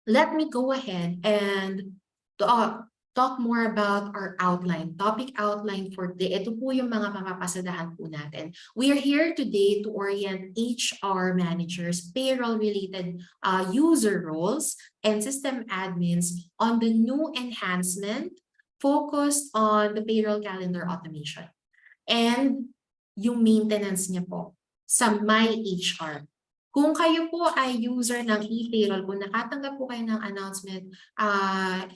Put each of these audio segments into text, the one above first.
let me go ahead and talk more about our topic outline for today. Ito po yung mga mapapasadahan po natin. We are here today to orient HR managers, payroll-related user roles, and system admins on the new enhancement focused on the payroll calendar automation and yung maintenance niya po sa MyHR. Kung kayo po ay user ng e-payroll, kung nakatanggap po kayo ng announcement,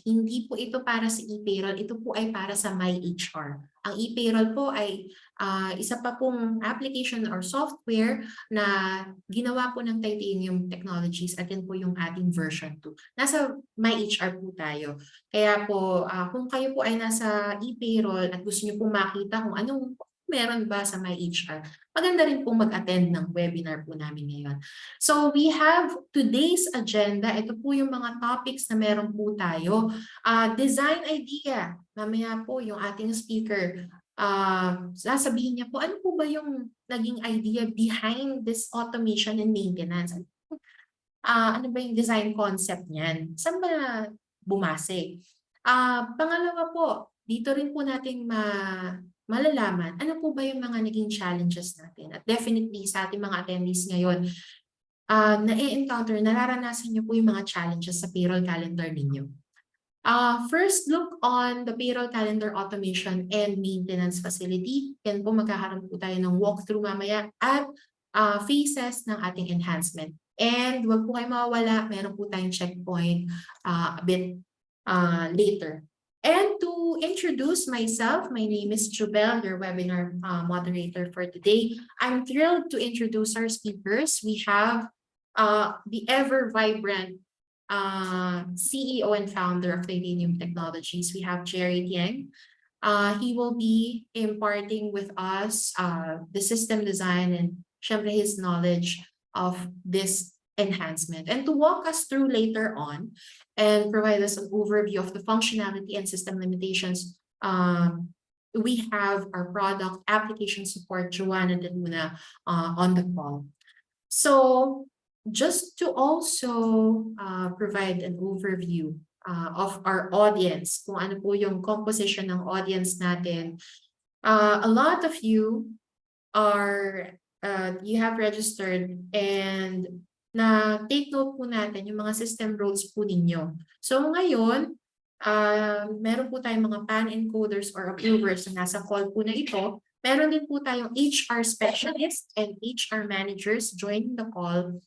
hindi po ito para sa e-payroll, ito po ay para sa MyHR. Ang e-payroll po ay isa pa pong application or software na ginawa po ng Titanium Technologies at yan po yung ating version 2. Nasa MyHR po tayo. Kaya po, kung kayo po ay nasa e-payroll at gusto niyo po makita kung anong meron ba sa MyHR, maganda rin pong mag-attend ng webinar po namin ngayon. So we have today's agenda. Ito po yung mga topics na meron po tayo. Design idea. Mamaya po yung ating speaker, sasabihin niya po, ano po ba yung naging idea behind this automation and maintenance? Ano ba yung design concept niyan? Saan ba bumase? Pangalawa po, dito rin po natin malalaman ano po ba yung mga naging challenges natin. At definitely sa ating mga attendees ngayon, na-encounter, nararanasan niyo po yung mga challenges sa payroll calendar ninyo. First, look on the payroll calendar automation and maintenance facility. Yan po magkakaroon po tayo ng walkthrough mamaya at phases ng ating enhancement. And wag po kayo mawawala, meron po tayong checkpoint a bit later. And to introduce myself, my name is Jubel, your webinar moderator for today. I'm thrilled to introduce our speakers. We have the ever-vibrant CEO and founder of Titanium Technologies. We have Jerry Yang. He will be imparting with us the system design and syempre his knowledge of this enhancement. And to walk us through later on and provide us an overview of the functionality and system limitations, we have our product application support, Joanna De Luna, on the call. So just to also provide an overview of our audience, kung ano po yung composition ng audience natin, a lot of you are, you have registered and na take note po natin yung mga system roles po ninyo. So ngayon, meron po tayong mga pan encoders or approvers na nasa call po na ito. Meron din po tayong HR specialists and HR managers joining the call.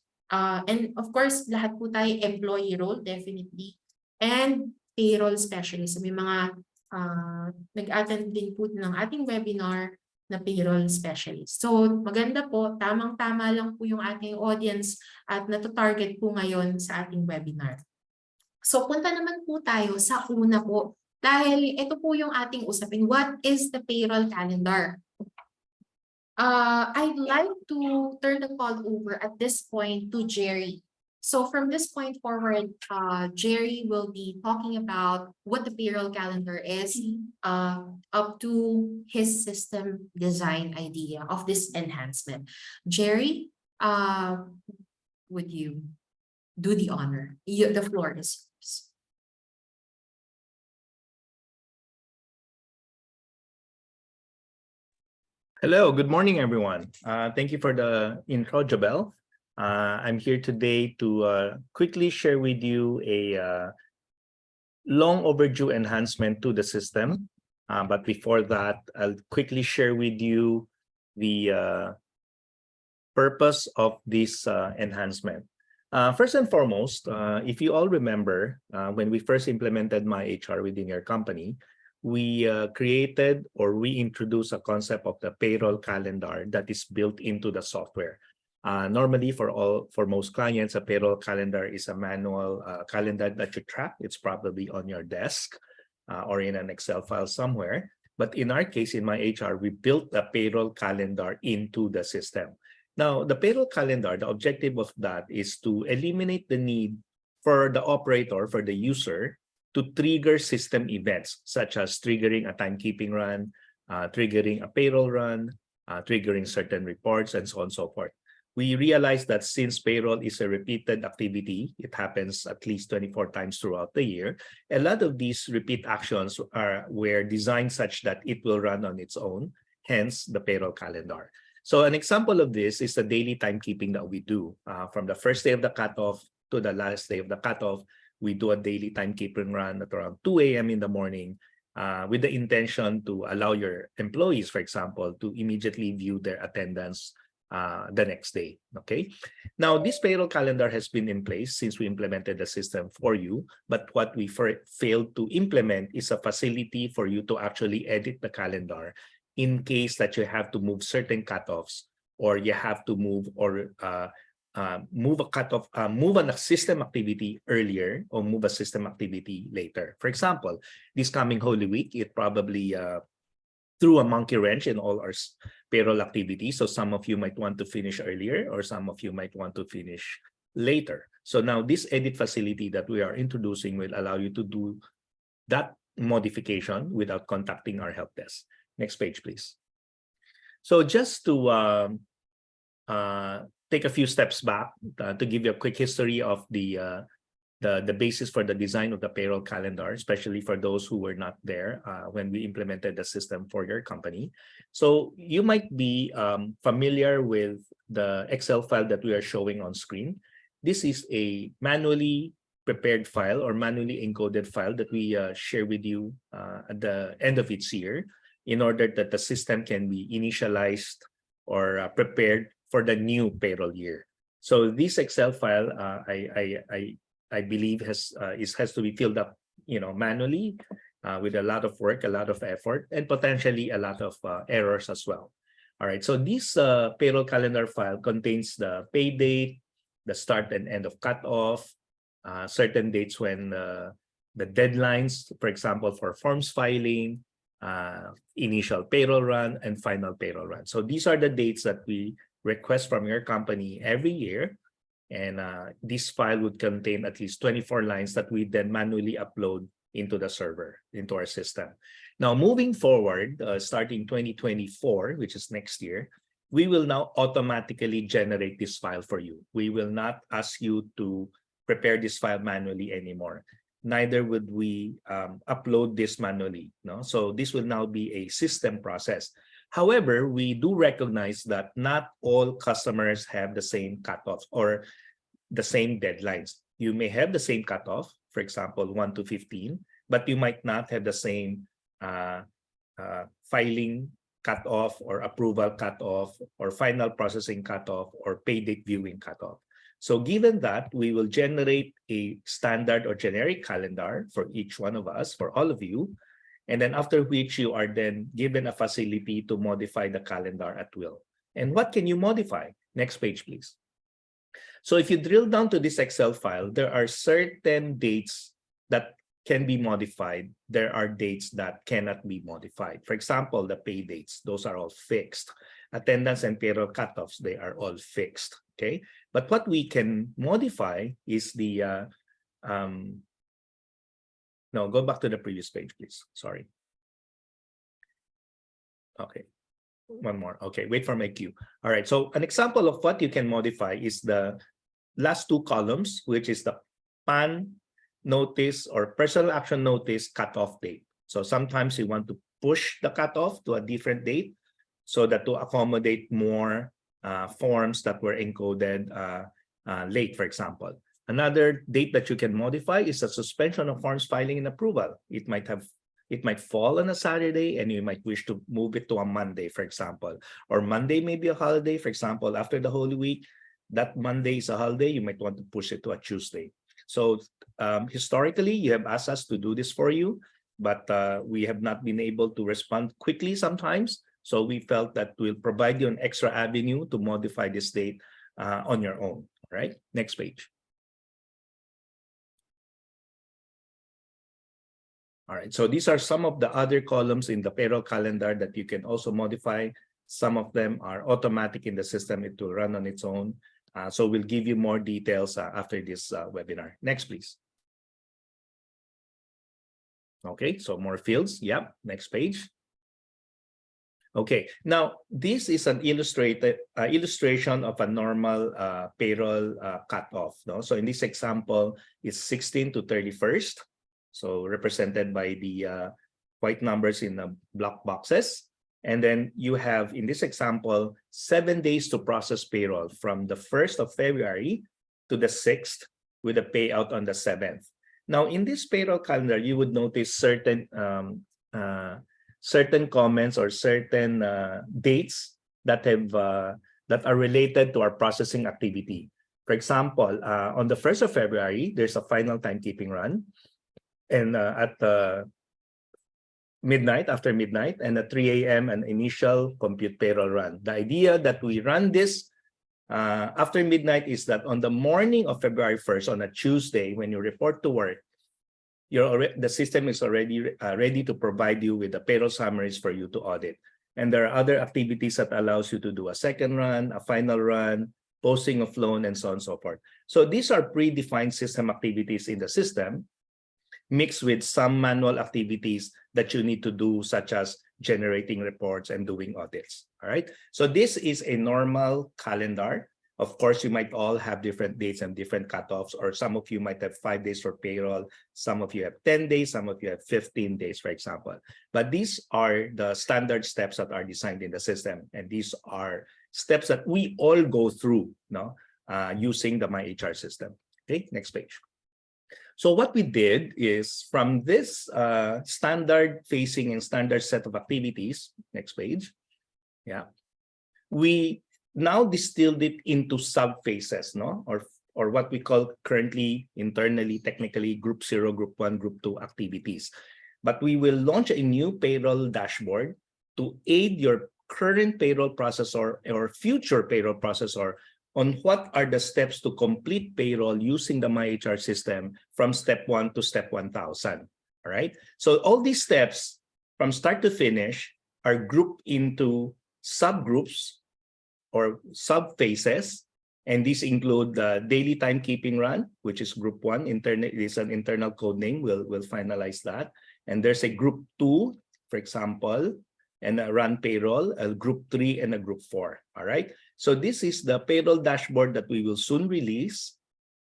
And of course, lahat po tayo employee role, definitely. And payroll specialist. May mga nag-attend din po ng ating webinar na payroll specialist. So maganda po, tamang-tama lang po yung ating audience at natatarget po ngayon sa ating webinar. So punta naman po tayo sa una po. Dahil ito po yung ating usapin. What is the payroll calendar? I'd like to turn the call over at this point to Jerry. So from this point forward, Jerry will be talking about what the payroll calendar is up to his system design idea of this enhancement. Jerry, would you do the honor? The floor is yours. Hello, good morning, everyone. Thank you for the intro, Jabel. I'm here today to quickly share with you a long overdue enhancement to the system. But before that, I'll quickly share with you the purpose of this enhancement. First and foremost, if you all remember, when we first implemented MyHR within your company, we created or we introduced a concept of the payroll calendar that is built into the software. Normally, for most clients, a payroll calendar is a manual calendar that you track. It's probably on your desk or in an Excel file somewhere. But in our case, in MyHR, we built the payroll calendar into the system. Now, the payroll calendar, the objective of that is to eliminate the need for the operator, for the user, to trigger system events, such as triggering a timekeeping run, triggering a payroll run, triggering certain reports, and so on and so forth. we realized that since payroll is a repeated activity, it happens at least 24 times throughout the year. A lot of these repeat actions were designed such that it will run on its own, hence the payroll calendar. So an example of this is the daily timekeeping that we do. From the first day of the cutoff to the last day of the cutoff, we do a daily timekeeping run at around 2 a.m. in the morning with the intention to allow your employees, for example, to immediately view their attendance the next day. Okay. Now, this payroll calendar has been in place since we implemented the system for you. But what we failed to implement is a facility for you to actually edit the calendar in case that you have to move certain cutoffs, or you have to move or move a cutoff, move a system activity earlier or move a system activity later. For example, this coming Holy Week, it probably threw a monkey wrench in all our payroll activities. So some of you might want to finish earlier, or some of you might want to finish later. So now this edit facility that we are introducing will allow you to do that modification without contacting our help desk. Next page, please. So just to take a few steps back to give you a quick history of the basis for the design of the payroll calendar, especially for those who were not there when we implemented the system for your company. So you might be familiar with the Excel file that we are showing on screen. This is a manually prepared file or manually encoded file that we share with you at the end of each year in order that the system can be initialized or prepared for the new payroll year. So this Excel file, I believe has to be filled up, manually with a lot of work, a lot of effort, and potentially a lot of errors as well. All right. So this payroll calendar file contains the pay date, the start and end of cutoff, certain dates when the deadlines, for example, for forms filing, initial payroll run, and final payroll run. So these are the dates that we request from your company every year. And this file would contain at least 24 lines that we then manually upload into the server, into our system. Now, moving forward, starting 2024, which is next year, we will now automatically generate this file for you. We will not ask you to prepare this file manually anymore. Neither would we upload this manually. No? So this will now be a system process. However, we do recognize that not all customers have the same cutoffs or the same deadlines. You may have the same cutoff, for example, 1 to 15, but you might not have the same filing cutoff or approval cutoff or final processing cutoff or pay date viewing cutoff. So given that, we will generate a standard or generic calendar for each one of us, for all of you, and then after which you are then given a facility to modify the calendar at will. And what can you modify? Next page, please. So if you drill down to this Excel file, there are certain dates that can be modified. There are dates that cannot be modified. For example, the pay dates, those are all fixed. Attendance and payroll cutoffs, they are all fixed, okay? But what we can modify is the no, go back to the previous page, please. Sorry. Okay, one more. Okay, wait for my cue. All right, so an example of what you can modify is the last two columns, which is the PAN notice or personal action notice cutoff date. So sometimes you want to push the cutoff to a different date so that to accommodate more forms that were encoded late, for example. Another date that you can modify is the suspension of forms filing and approval. It might fall on a Saturday and you might wish to move it to a Monday, for example. Or Monday may be a holiday, for example, after the Holy Week, that Monday is a holiday, you might want to push it to a Tuesday. So historically, you have asked us to do this for you, but we have not been able to respond quickly sometimes. So we felt that we'll provide you an extra avenue to modify this date on your own. All right, next page. All right, so these are some of the other columns in the payroll calendar that you can also modify. Some of them are automatic in the system. It will run on its own. So we'll give you more details after this webinar. Next, please. Okay, so more fields. Yep, next page. Okay, now this is an illustration of a normal payroll cutoff. No? So in this example, it's 16 to 31st, so represented by the white numbers in the black boxes. And then you have, in this example, 7 days to process payroll from the 1st of February to the 6th with a payout on the 7th. Now, in this payroll calendar, you would notice certain certain comments or certain dates that are related to our processing activity. For example, on the 1st of February, there's a final timekeeping run, and at midnight, after midnight, and at 3 a.m. an initial compute payroll run. The idea that we run this after midnight is that on the morning of February 1st, on a Tuesday, when you report to work, the system is already ready to provide you with the payroll summaries for you to audit. And there are other activities that allows you to do a second run, a final run, posting of loan, and so on and so forth. So these are predefined system activities in the system, mixed with some manual activities that you need to do, such as generating reports and doing audits. All right. So this is a normal calendar. Of course, you might all have different dates and different cutoffs, or some of you might have 5 days for payroll. Some of you have 10 days, some of you have 15 days, for example. But these are the standard steps that are designed in the system. And these are steps that we all go through, using the MyHR system. Okay, next page. So what we did is, from this standard facing and standard set of activities, next page, we now distilled it into sub-phases, or what we call currently, internally, technically, Group 0, Group 1, Group 2 activities. But we will launch a new payroll dashboard to aid your current payroll processor or future payroll processor on what are the steps to complete payroll using the MyHR system from step 1 to step 1000. All right. So all these steps from start to finish are grouped into subgroups or sub-phases. And these include the daily timekeeping run, which is Group 1. It is an internal code name. We'll finalize that. And there's a Group 2, for example, and a run payroll, a Group 3, and a Group 4. All right. So this is the payroll dashboard that we will soon release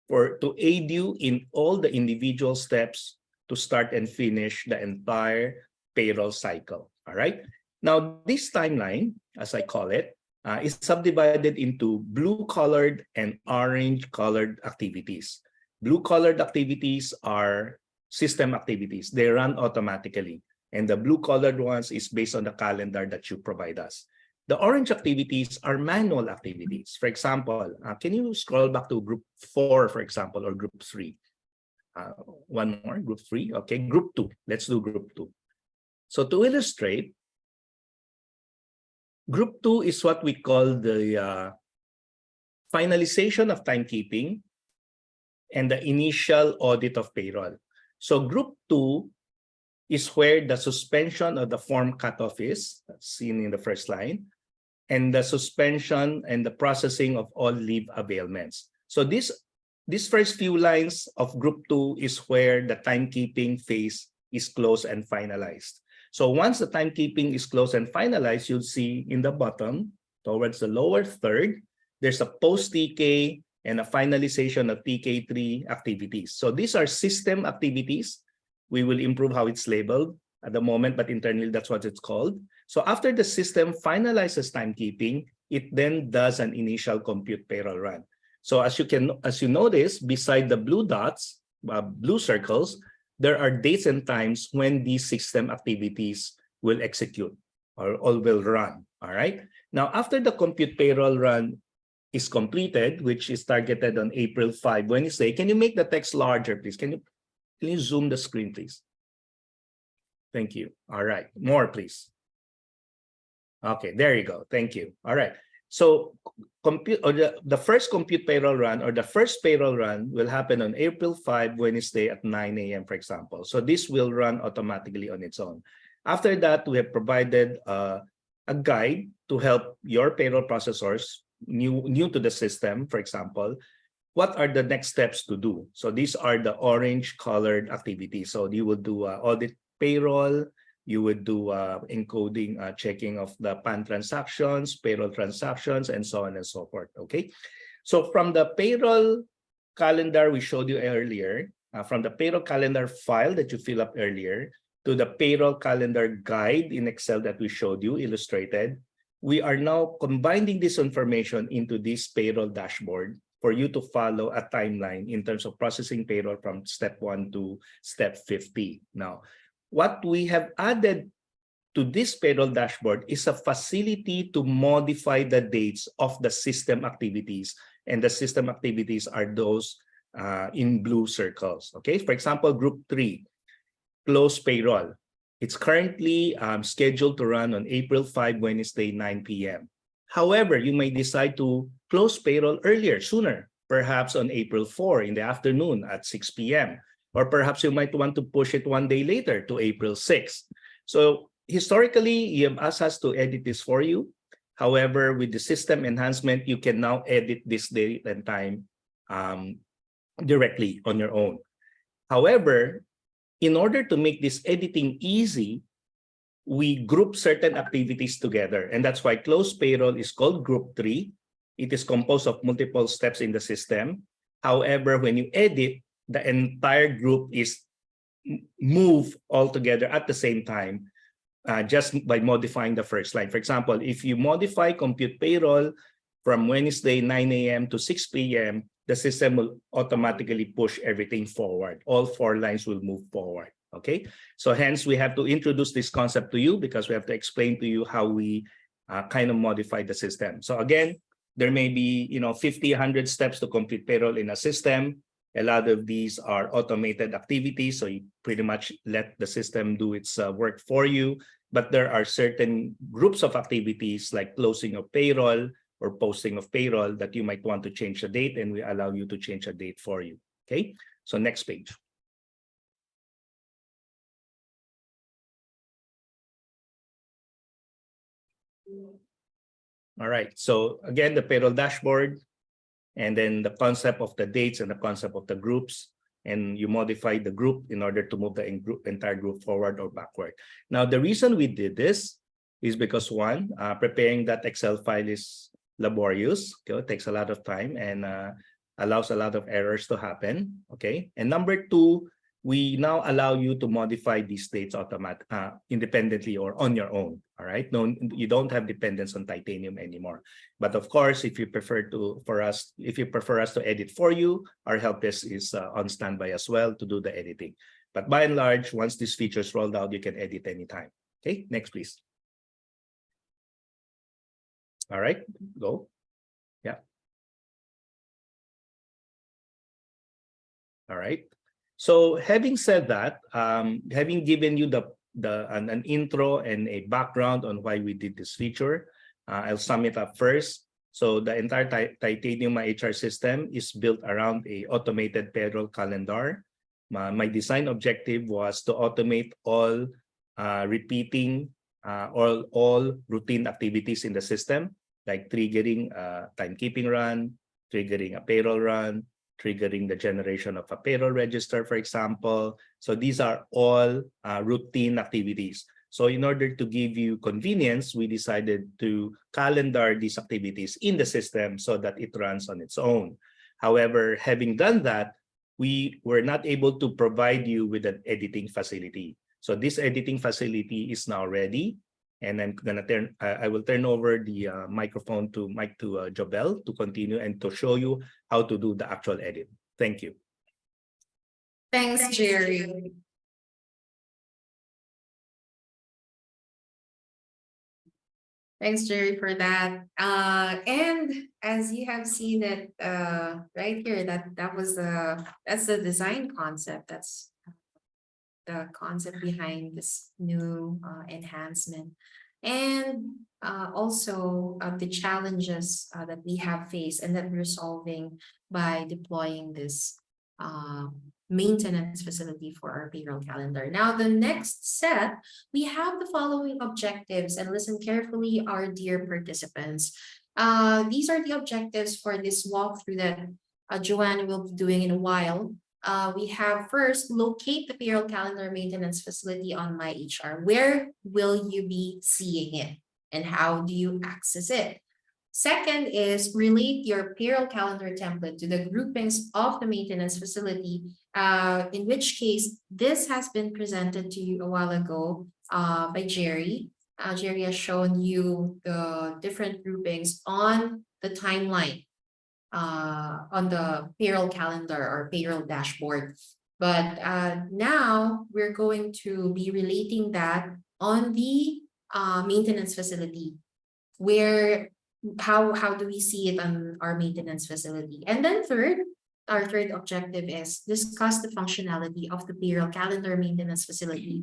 to aid you in all the individual steps to start and finish the entire payroll cycle. All right. Now, this timeline, as I call it, is subdivided into blue-colored and orange-colored activities. Blue-colored activities are system activities. They run automatically. And the blue-colored ones is based on the calendar that you provide us. The orange activities are manual activities. For example, can you scroll back to Group 4, for example, or Group 3? One more, Group 3. Okay, Group 2. Let's do Group 2. So to illustrate, Group 2 is what we call the finalization of timekeeping and the initial audit of payroll. So Group 2 is where the suspension of the form cutoff is, seen in the first line, and the suspension and the processing of all leave availments. So this first few lines of Group 2 is where the timekeeping phase is closed and finalized. So once the timekeeping is closed and finalized, you'll see in the bottom, towards the lower third, there's a post-TK and a finalization of TK3 activities. So these are system activities. We will improve how it's labeled at the moment, but internally that's what it's called. So after the system finalizes timekeeping, it then does an initial compute payroll run. So as you notice, beside the blue dots, blue circles, there are dates and times when these system activities will execute or will run. All right. Now, after the compute payroll run is completed, which is targeted on April 5, Wednesday, can you make the text larger, please? Can you zoom the screen, please? Thank you. All right. More, please. Okay, there you go. Thank you. All right. So the first compute payroll run, or the first payroll run, will happen on April 5, Wednesday at 9 a.m., for example. So this will run automatically on its own. After that, we have provided a guide to help your payroll processors new to the system, for example, what are the next steps to do. So these are the orange colored activities. So you will do audit payroll, you would do encoding, checking of the PAN transactions, payroll transactions, and so on and so forth. Okay. So from the payroll calendar we showed you earlier, from the payroll calendar file that you fill up earlier to the payroll calendar guide in Excel that we showed you illustrated, we are now combining this information into this payroll dashboard for you to follow a timeline in terms of processing payroll from step 1 to step 50. Now, what we have added to this payroll dashboard is a facility to modify the dates of the system activities. And the system activities are those in blue circles. Okay, for example, group 3, close payroll. It's currently scheduled to run on April 5, Wednesday, 9 p.m. However, you may decide to close payroll earlier, sooner, perhaps on April 4 in the afternoon at 6 p.m. Or perhaps you might want to push it one day later to April 6. So historically, you have asked us to edit this for you. However, with the system enhancement, you can now edit this date and time directly on your own. However, in order to make this editing easy, we group certain activities together. And that's why close payroll is called group 3. It is composed of multiple steps in the system. However, when you edit, the entire group is moved all together at the same time, just by modifying the first line. For example, if you modify compute payroll from Wednesday 9 a.m. to 6 p.m., the system will automatically push everything forward. All 4 lines will move forward. Okay, so hence we have to introduce this concept to you because we have to explain to you how we kind of modify the system. So again, there may be 50, 100 steps to complete payroll in a system. A lot of these are automated activities, so you pretty much let the system do its work for you. But there are certain groups of activities like closing of payroll or posting of payroll that you might want to change the date, and we allow you to change a date for you. Okay, so next page. All right, so again, the payroll dashboard, and then the concept of the dates and the concept of the groups, and you modify the group in order to move the entire group forward or backward. Now, the reason we did this is because one, preparing that Excel file is laborious. Okay? It takes a lot of time and allows a lot of errors to happen. Okay, and number 2, we now allow you to modify these dates independently or on your own. All right, no, you don't have dependence on Titanium anymore. But of course, if you prefer us to edit for you, our help desk is on standby as well to do the editing. But by and large, once this feature is rolled out, you can edit anytime. Okay, next please. All right, go. Yeah. All right. So having said that, having given you an intro and a background on why we did this feature, I'll sum it up first. So the entire Titanium HR system is built around a automated payroll calendar. My design objective was to automate all repeating all routine activities in the system, like triggering a timekeeping run, triggering a payroll run, triggering the generation of a payroll register, for example. So these are all routine activities. So in order to give you convenience, we decided to calendar these activities in the system so that it runs on its own. However, having done that, we were not able to provide you with an editing facility. So this editing facility is now ready. And I'm gonna I will turn over the microphone to Jobel to continue and to show you how to do the actual edit. Thank you. Thanks, Jerry. Thanks, Jerry, for that. And as you have seen it right here, that's the design concept. That's the concept behind this new enhancement. And also the challenges that we have faced and that we're solving by deploying this maintenance facility for our payroll calendar. Now, the next set, we have the following objectives, and listen carefully, our dear participants. These are the objectives for this walkthrough that Joanna will be doing in a while. we have first, locate the payroll calendar maintenance facility on My HR. Where will you be seeing it and how do you access it? Second is relate your payroll calendar template to the groupings of the maintenance facility, in which case this has been presented to you a while ago by Jerry. Jerry has shown you the different groupings on the timeline on the payroll calendar or payroll dashboard. But now we're going to be relating that on the maintenance facility, where how do we see it on our maintenance facility? And then third, our third objective is discuss the functionality of the payroll calendar maintenance facility.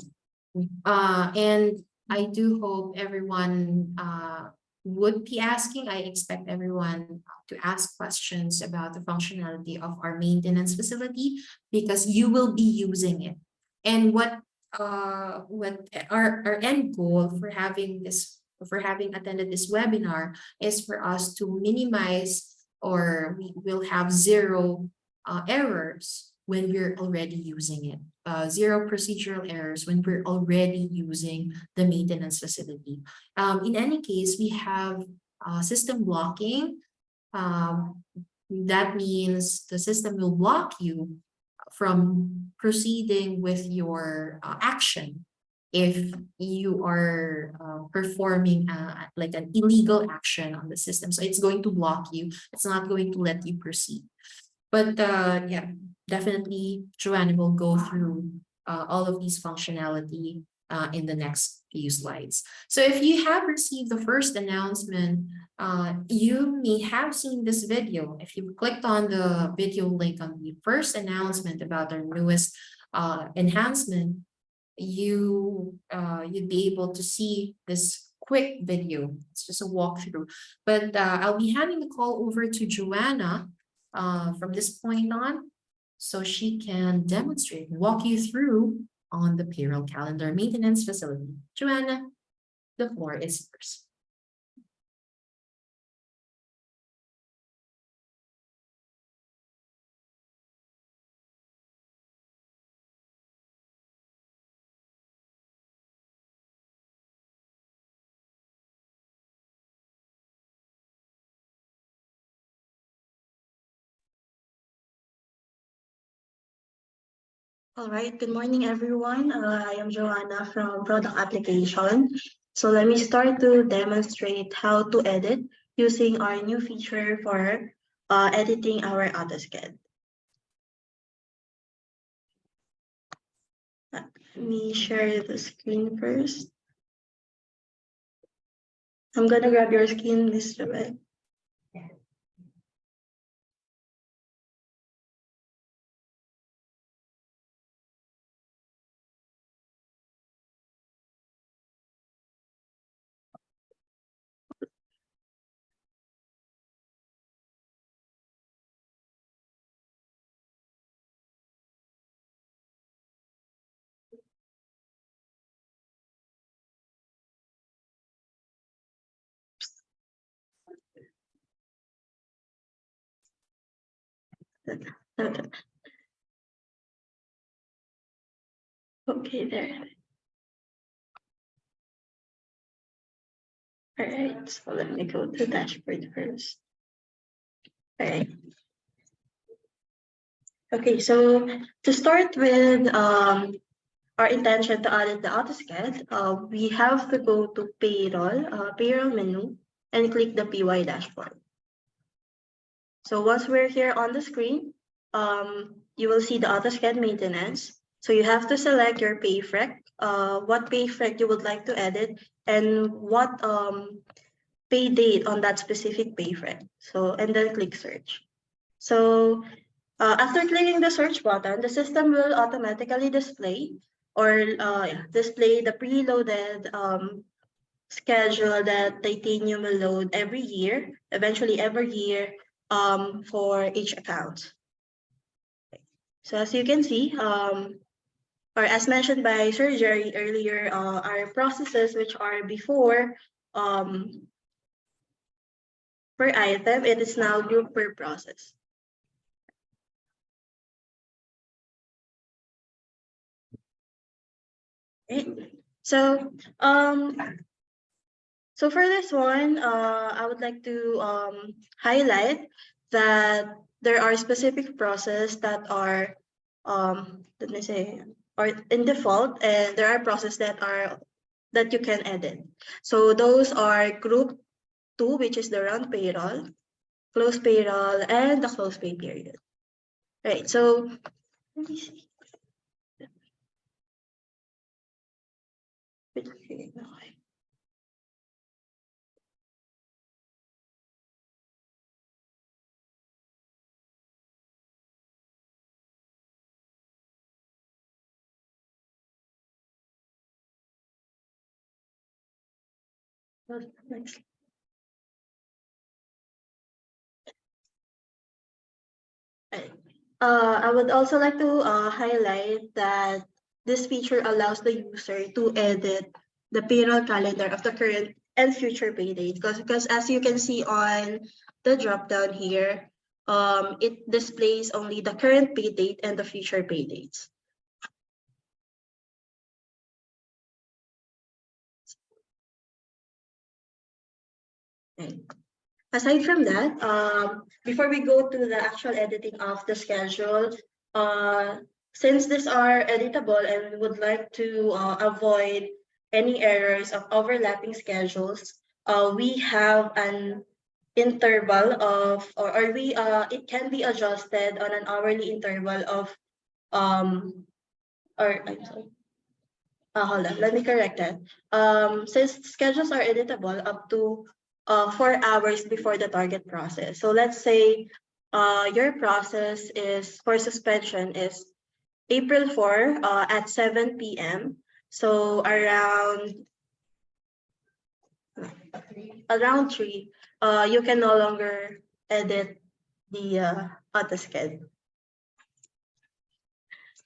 And I do hope everyone would be asking. I expect everyone to ask questions about the functionality of our maintenance facility because you will be using it. And what our end goal for having attended this webinar is for us to minimize, or we will have zero errors when we're already using it. Zero procedural errors when we're already using the maintenance facility. In any case, we have system blocking. That means the system will block you from proceeding with your action if you are performing like an illegal action on the system. So it's going to block you. It's not going to let you proceed. But yeah, definitely Joanna will go through all of these functionality in the next few slides. So if you have received the first announcement, you may have seen this video. If you clicked on the video link on the first announcement about our newest enhancement, you'd be able to see this quick video. It's just a walkthrough. But I'll be handing the call over to Joanna from this point on, so she can demonstrate and walk you through on the payroll calendar maintenance facility. Joanna, the floor is yours. All right, good morning, everyone. I am Joanna from Product Application. So let me start to demonstrate how to edit using our new feature for editing our AutoSCAD. Let me share the screen first. I'm gonna grab your screen, Ms. Joel. Okay, there. All right, so let me go to dashboard first. All right. Okay, so to start with our intention to audit the AutoSCAD, we have to go to payroll menu, and click the PY dashboard. So once we're here on the screen, you will see the AutoSCAD maintenance. So you have to select your payfrec, what payfrec you would like to edit, and what pay date on that specific payfrec. So, and then click search. So after clicking the search button, the system will automatically display display the preloaded schedule that Titanium will load every year, eventually every year for each account. So as you can see, or as mentioned by Sir Jerry earlier, our processes which are before per item, it is now group per process. Right. So, so for this one, I would like to highlight that there are specific processes that are, let me say, are in default, and there are processes that you can edit. So those are group 2, which is the run payroll, close payroll, and the close pay period. Right. So let me see. Next. Right. I would also like to highlight that this feature allows the user to edit the payroll calendar of the current and future pay date. Because as you can see on the drop down here, it displays only the current pay date and the future pay dates. Right. Aside from that, before we go to the actual editing of the schedule, since these are editable and we would like to avoid any errors of overlapping schedules, we have an interval of, or we it can be adjusted on an hourly interval of or I'm sorry. Hold on, let me correct that. Since schedules are editable up to 4 hours before the target process. So let's say your process is for suspension is April 4 at 7 p.m. So around 3, you can no longer edit the AutoSCAD.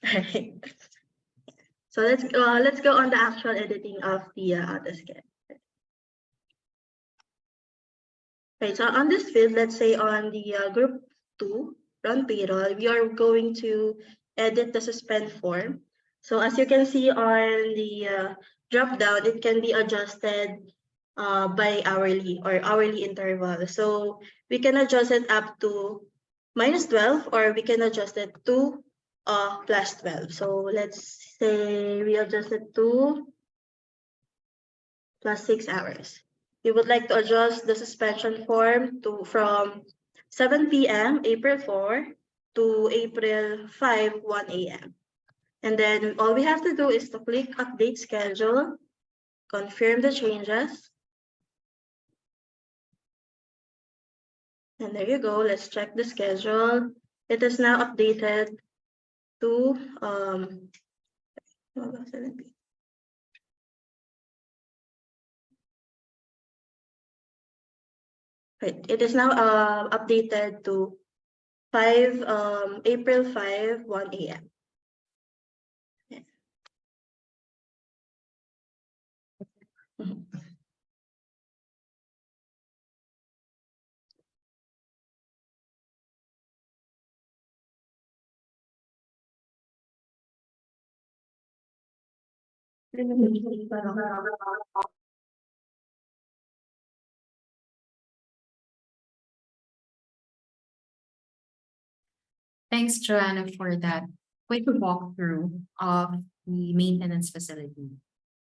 Right. So let's go on the actual editing of the AutoSCAD. Right, so on this field, let's say on the group 2, run payroll, we are going to edit the suspend form. So as you can see on the drop down, it can be adjusted by hourly or hourly interval. So we can adjust it up to -12, or we can adjust it to +12. So let's say we adjust it to +6 hours. We would like to adjust the suspension form from 7 p.m. April 4 to April 5, 1 a.m. And then all we have to do is to click update schedule, confirm the changes. And there you go. Let's check the schedule. It is now updated to right. It is now updated to April 5, 1 a.m. Yeah. Thanks, Joanna, for that quick walkthrough of the maintenance facility.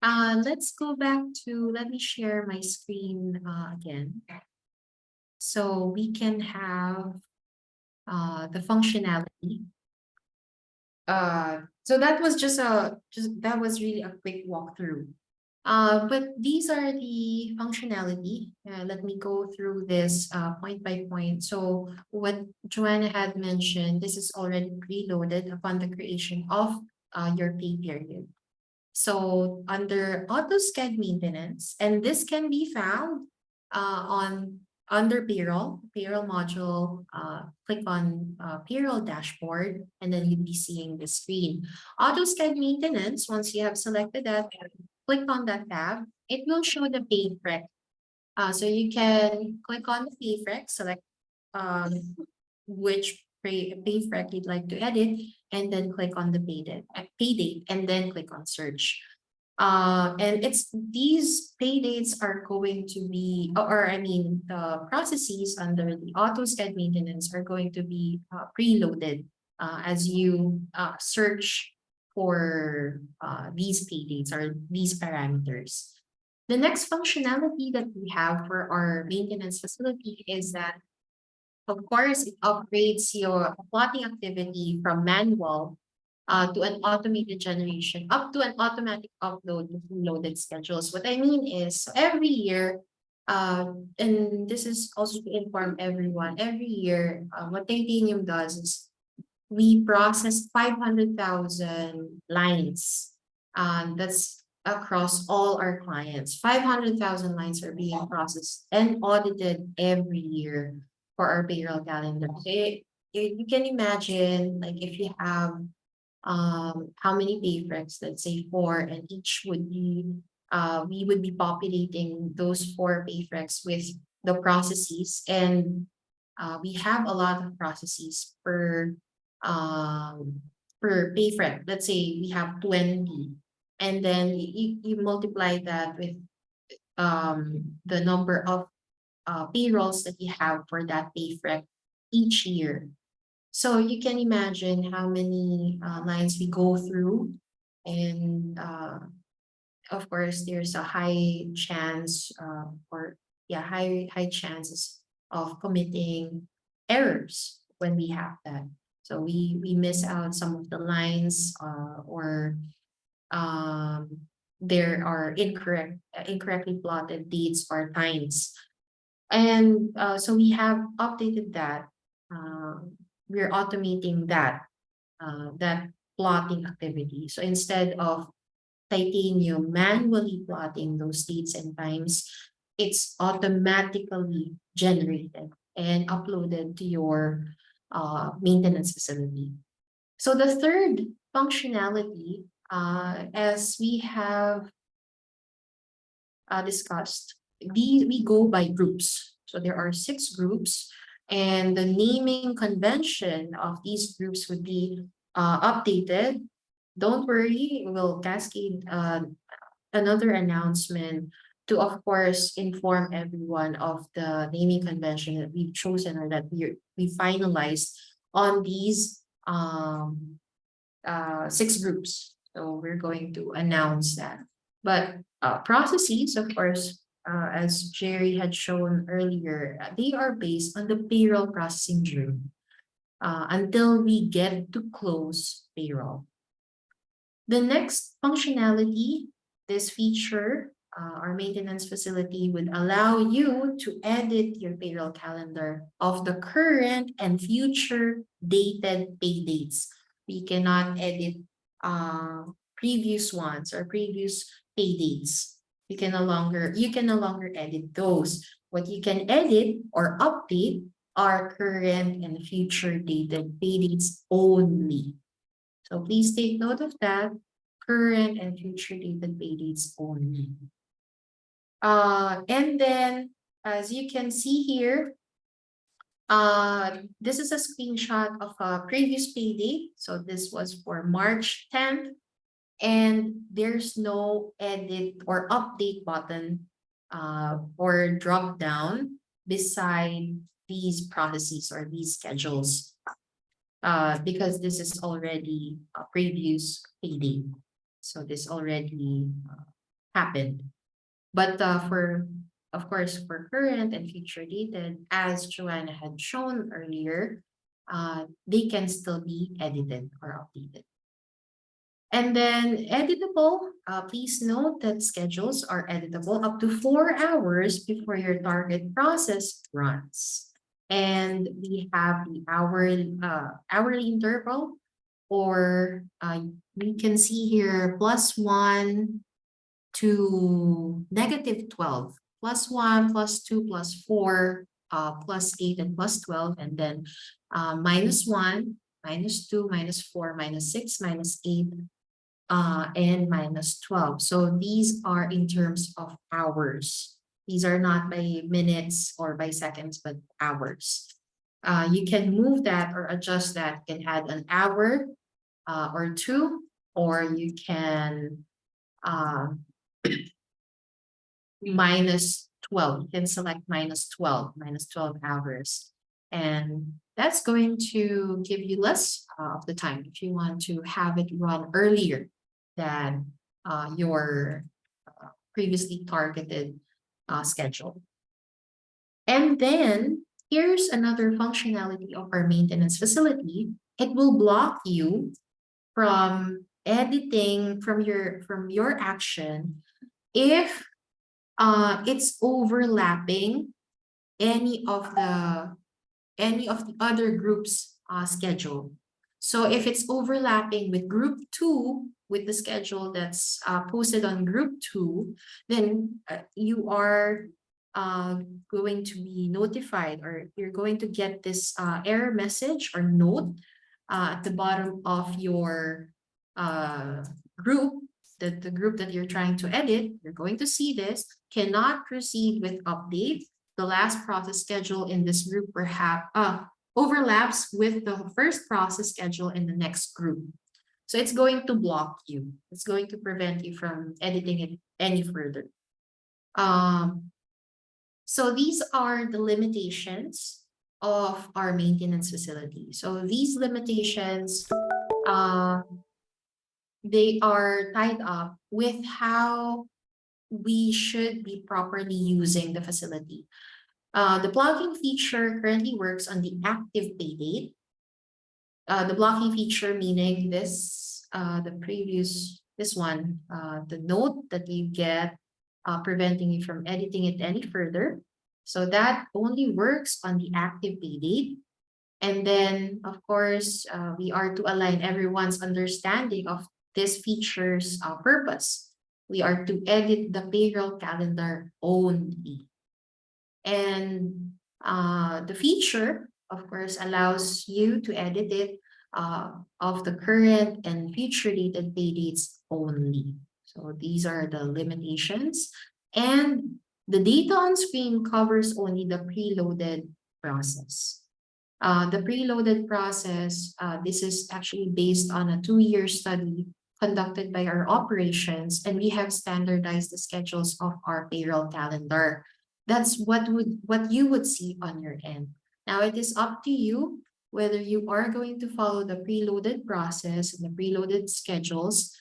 Let's go back to, let me share my screen again. So we can have the functionality. So that was that was really a quick walkthrough. But these are the functionality. Let me go through this point by point. So what Joanna had mentioned, this is already preloaded upon the creation of your pay period. So under AutoSCAD maintenance, and this can be found under payroll module, click on payroll dashboard, and then you'll be seeing the screen. AutoSCAD maintenance, once you have selected that, click on that tab, it will show the pay rec. So you can click on the pay rec, select which pay rec you'd like to edit, and then click on the pay date, and then click on search. And it's these pay dates are going to be, or I mean, the processes under the AutoSCAD maintenance are going to be preloaded as you search for these pay dates or these parameters. The next functionality that we have for our maintenance facility is that, of course, it upgrades your plotting activity from manual to an automated generation, up to an automatic upload with loaded schedules. What I mean is, so every year, and this is also to inform everyone, every year, what Titanium does is we process 500,000 lines. That's across all our clients. 500,000 lines are being processed and audited every year for our payroll calendar. So you can imagine, like, if you have how many paychecks, let's say 4, and each would be we would be populating those 4 paychecks with the processes, and we have a lot of processes per paycheck. Let's say we have 20, and then you multiply that with the number of payrolls that you have for that paycheck each year. So you can imagine how many lines we go through, and of course, there's a high chance, or yeah, high chances of committing errors when we have that. So we miss out some of the lines, or there are incorrectly plotted dates or times, and so we have updated that. We're automating that plotting activity. So instead of Titanium manually plotting those dates and times, it's automatically generated and uploaded to your maintenance facility. So the third functionality, as we have discussed, we go by groups. So there are 6 groups, and the naming convention of these groups would be updated. Don't worry, we'll cascade another announcement to, of course, inform everyone of the naming convention that we've chosen, or that we finalized on these 6 groups. So we're going to announce that. But processes, of course, as Jerry had shown earlier, they are based on the payroll processing journey until we get to close payroll. The next functionality, this feature, our maintenance facility would allow you to edit your payroll calendar of the current and future dated pay dates. We cannot edit previous ones or previous pay dates. You can no longer edit those. What you can edit or update are current and future dated pay dates only. So please take note of that. Current and future dated pay dates only. And then, as you can see here, this is a screenshot of a previous pay date. So this was for March 10th, and there's no edit or update button or drop down beside these processes or these schedules, because this is already a previous pay date. So this already happened. But of course, for current and future dated, as Joanna had shown earlier, they can still be edited or updated. And then editable, please note that schedules are editable up to 4 hours before your target process runs. And we have the hourly interval, or we can see here +1 to -12, +1, +2, +4, +8, and +12, and then -1, -2, -4, -6, -8, and -12. So these are in terms of hours. These are not by minutes or by seconds, but hours. You can move that or adjust that. You can add an hour or 2, or you can minus 12. You can select minus 12 hours. And that's going to give you less of the time if you want to have it run earlier than your previously targeted schedule. And then here's another functionality of our maintenance facility. It will block you from editing from your action if it's overlapping any of the other groups schedule. So if it's overlapping with group 2 with the schedule that's posted on group 2, then you are going to be notified, or you're going to get this error message or note at the bottom of your group, the group that you're trying to edit. You're going to see this: cannot proceed with update. The last process schedule in this group perhaps overlaps with the first process schedule in the next group. So it's going to block you. It's going to prevent you from editing it any further. So these are the limitations of our maintenance facility. So these limitations, they are tied up with how we should be properly using the facility. The blocking feature currently works on the active pay date. The blocking feature meaning this, this one, the note that you get preventing you from editing it any further. So that only works on the active pay date. And then, of course, we are to align everyone's understanding of this feature's purpose. We are to edit the payroll calendar only. And the feature, of course, allows you to edit it of the current and future dated pay dates only. So these are the limitations. And the data on screen covers only the preloaded process. The preloaded process, this is actually based on a 2-year study conducted by our operations, and we have standardized the schedules of our payroll calendar. That's what you would see on your end. Now it is up to you whether you are going to follow the preloaded process and the preloaded schedules.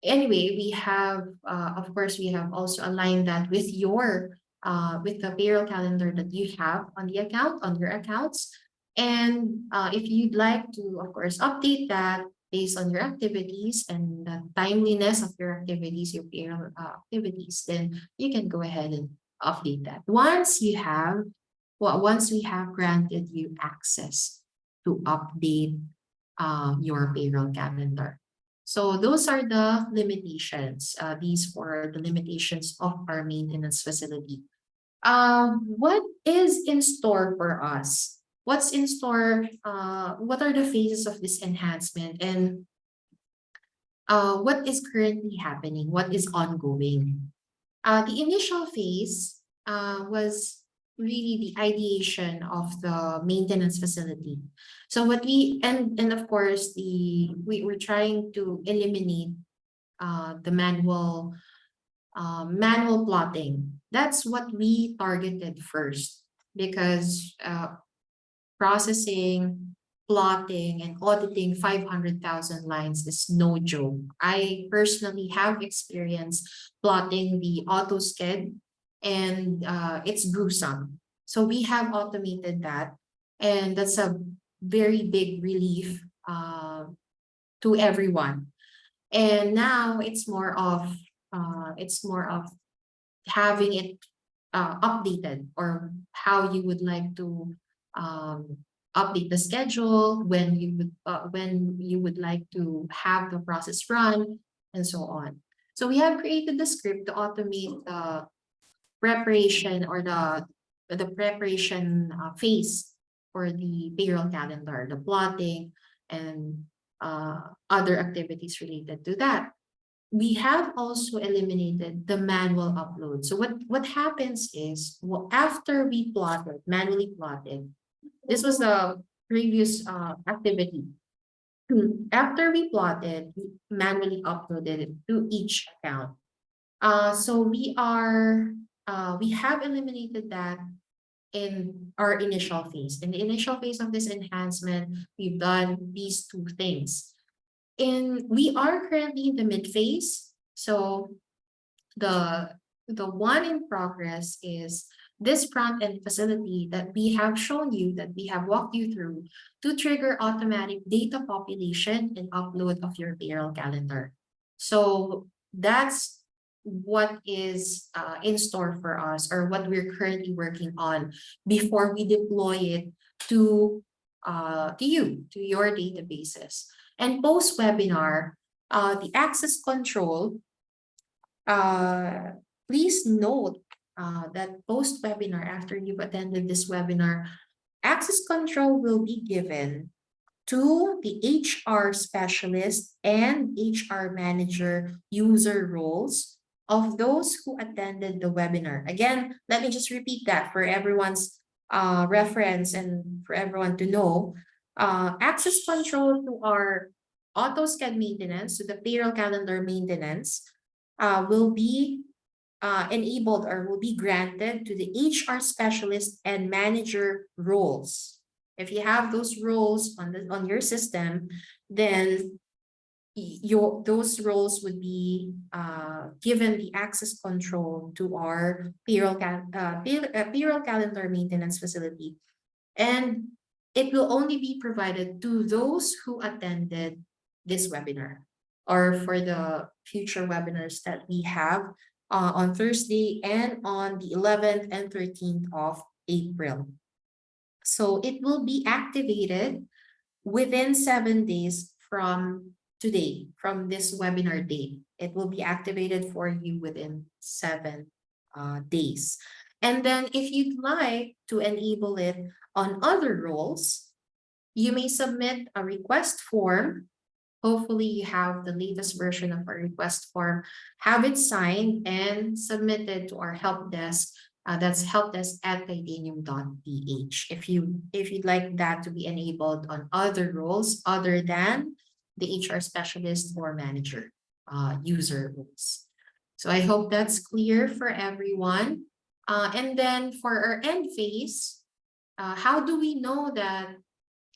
Anyway, we have, of course, we have also aligned that with your with the payroll calendar that you have on the account, on your accounts. And if you'd like to, of course, update that based on your activities and the timeliness of your activities, your payroll activities, then you can go ahead and update that. Once we have granted you access to update your payroll calendar. So those are the limitations. These were the limitations of our maintenance facility. What is in store for us? What's in store? What are the phases of this enhancement, and what is currently happening? What is ongoing? The initial phase was really the ideation of the maintenance facility. So what we and of course we were trying to eliminate the manual plotting. That's what we targeted first, because processing, plotting, and auditing 500,000 lines is no joke. I personally have experienced plotting the AutoSCED, and it's gruesome. So we have automated that, and that's a very big relief to everyone. And now it's more of having it updated, or how you would like to update the schedule, when you would like to have the process run, and so on. So we have created the script to automate the preparation, or the preparation phase for the payroll calendar, the plotting, and other activities related to that. We have also eliminated the manual upload. So what happens is, after we manually plotted, this was the previous activity. after we plotted, we manually uploaded it to each account. So we have eliminated that in our initial phase. In the initial phase of this enhancement, we've done these two things. We are currently in the mid phase. So the one in progress is this front end facility that we have shown you, that we have walked you through, to trigger automatic data population and upload of your payroll calendar. So that's what is in store for us, or what we're currently working on before we deploy it to your databases. And post webinar, the access control, please note that post webinar, after you've attended this webinar, access control will be given to the HR specialist and HR manager user roles of those who attended the webinar. Again, let me just repeat that for everyone's reference and for everyone to know. Access control to our AutoSCAD maintenance, to the payroll calendar maintenance, will be enabled, or will be granted to the HR specialist and manager roles. If you have those roles on your system, then those roles would be given the access control to our payroll calendar maintenance facility. And it will only be provided to those who attended this webinar, or for the future webinars that we have on Thursday and on the 11th and 13th of April. So it will be activated within 7 days from today, from this webinar date. It will be activated for you within 7 days. And then if you'd like to enable it on other roles, you may submit a request form. Hopefully you have the latest version of our request form, have it signed and submitted to our help desk. That's helpdesk@titanium.ph. If you'd like that to be enabled on other roles other than the HR specialist or manager user roles. So I hope that's clear for everyone. And then for our end phase, how do we know that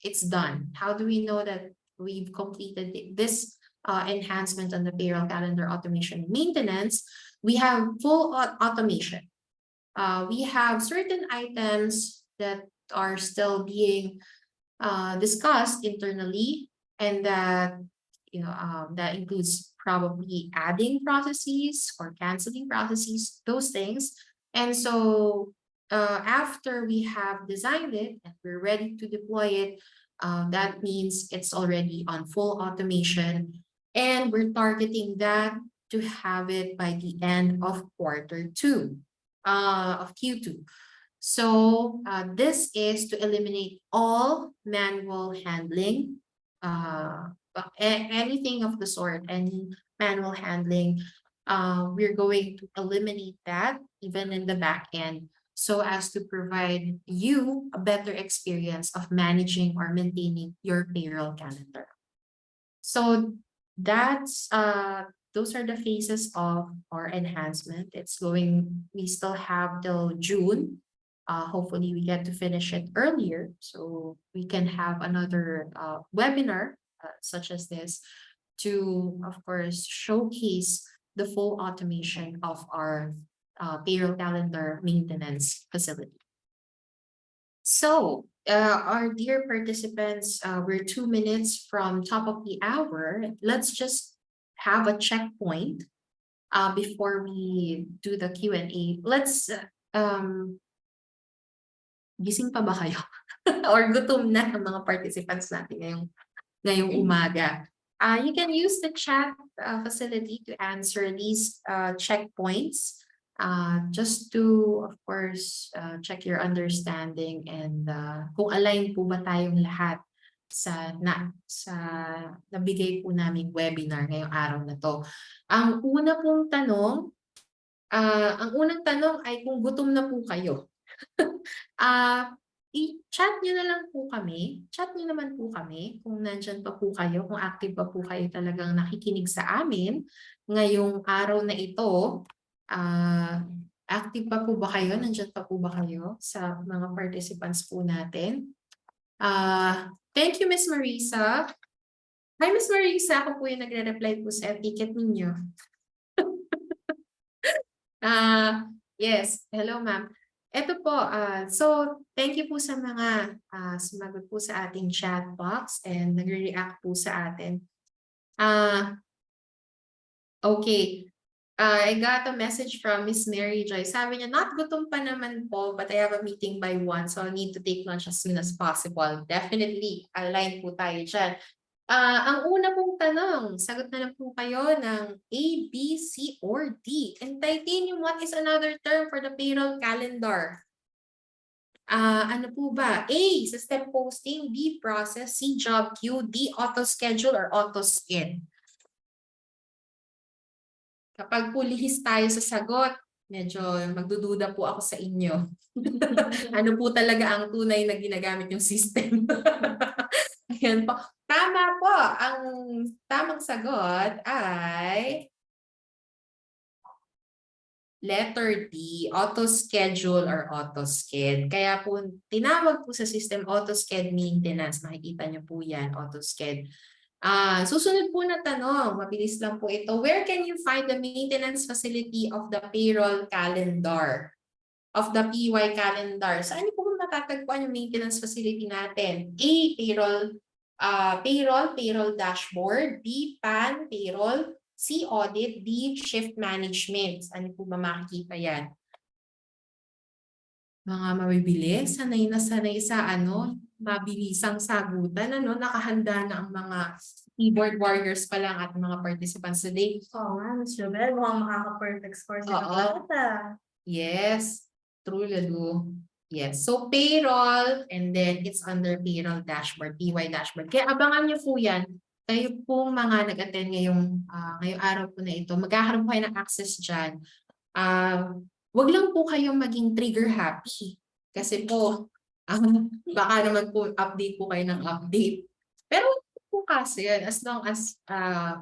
it's done? How do we know that we've completed this enhancement on the payroll calendar automation maintenance? We have full automation. We have certain items that are still being discussed internally, and that that includes probably adding processes or canceling processes, those things. And so after we have designed it and we're ready to deploy it, that means it's already on full automation, and we're targeting that to have it by the end of Q2 of Q2. So this is to eliminate all manual handling, anything of the sort, any manual handling. We're going to eliminate that even in the back end, so as to provide you a better experience of managing or maintaining your payroll calendar. So that's those are the phases of our enhancement. We still have till June. Hopefully we get to finish it earlier so we can have another webinar such as this to, of course, showcase the full automation of our payroll calendar maintenance facility. So our dear participants, we're 2 minutes from top of the hour. Let's just have a checkpoint before we do the Q&A. Let's gising pa ba kayo? Or gutom na ang mga participants natin ngayong umaga? You can use the chat facility to answer these checkpoints, just to, of course, check your understanding and kung align po ba tayong lahat sa nabigay po naming webinar ngayong araw na to. Ang unang tanong ay kung gutom na po kayo. i-chat nyo na lang po kami. Chat nyo naman po kami kung nandyan pa po kayo, kung active pa po kayo talagang nakikinig sa amin ngayong araw na ito. Active pa po ba kayo? Nandyan pa po ba kayo sa mga participants po natin? Thank you, Miss Marisa. Hi, Miss Marisa. Ako po yung nagre-reply po sa ticket ninyo. Yes. Hello, ma'am. Ito po, so thank you po sa mga sumagot po sa ating chat box and nagre-react po sa atin. Okay. I got a message from Miss Mary Joy. Sabi niya, not gutom pa naman po, but I have a meeting by 1, so I need to take lunch as soon as possible. Definitely, align po tayo dyan. Ang una pong tanong, sagot na lang po kayo ng A, B, C, or D. And titanium, what is another term for the payroll calendar? Ano po ba? A, system posting, B, process, C, job queue, D, auto schedule, or auto skid. Kapag po lihis tayo sa sagot, medyo magdududa po ako sa inyo. Ano po talaga ang tunay na ginagamit yung system? Ayan po. Tama po. Ang tamang sagot ay letter D, auto-schedule or auto-sked. Kaya po tinawag po sa system auto-sked maintenance. Makikita niyo po yan, auto-sked. Susunod po na tanong, mabilis lang po ito. Where can you find the maintenance facility of the payroll calendar? Of the PY calendar. Saan niyo po matatagpuan yung maintenance facility natin? A, payroll dashboard. B, PAN, payroll. C, audit. D, shift management. Saan niyo po ba makikita yan? Mga mabibilis, sanay na sanay sa mabilisang sagutan, nakahanda na ang mga keyboard warriors pa lang at mga participants today. Oo nga, Miss Jobel, mukhang makaka-perfect score sa Oo. bata. Yes, true, Lalo. Yes, so payroll and then it's under payroll dashboard, PY dashboard. Kaya abangan niyo po yan. Kayo po mga nag-attend ngayong araw po na ito, magkakaroon po kayo ng access dyan. Wag lang po kayong maging trigger happy. Kasi po, baka naman po update po kayo ng update. Pero po kasi yan, as long as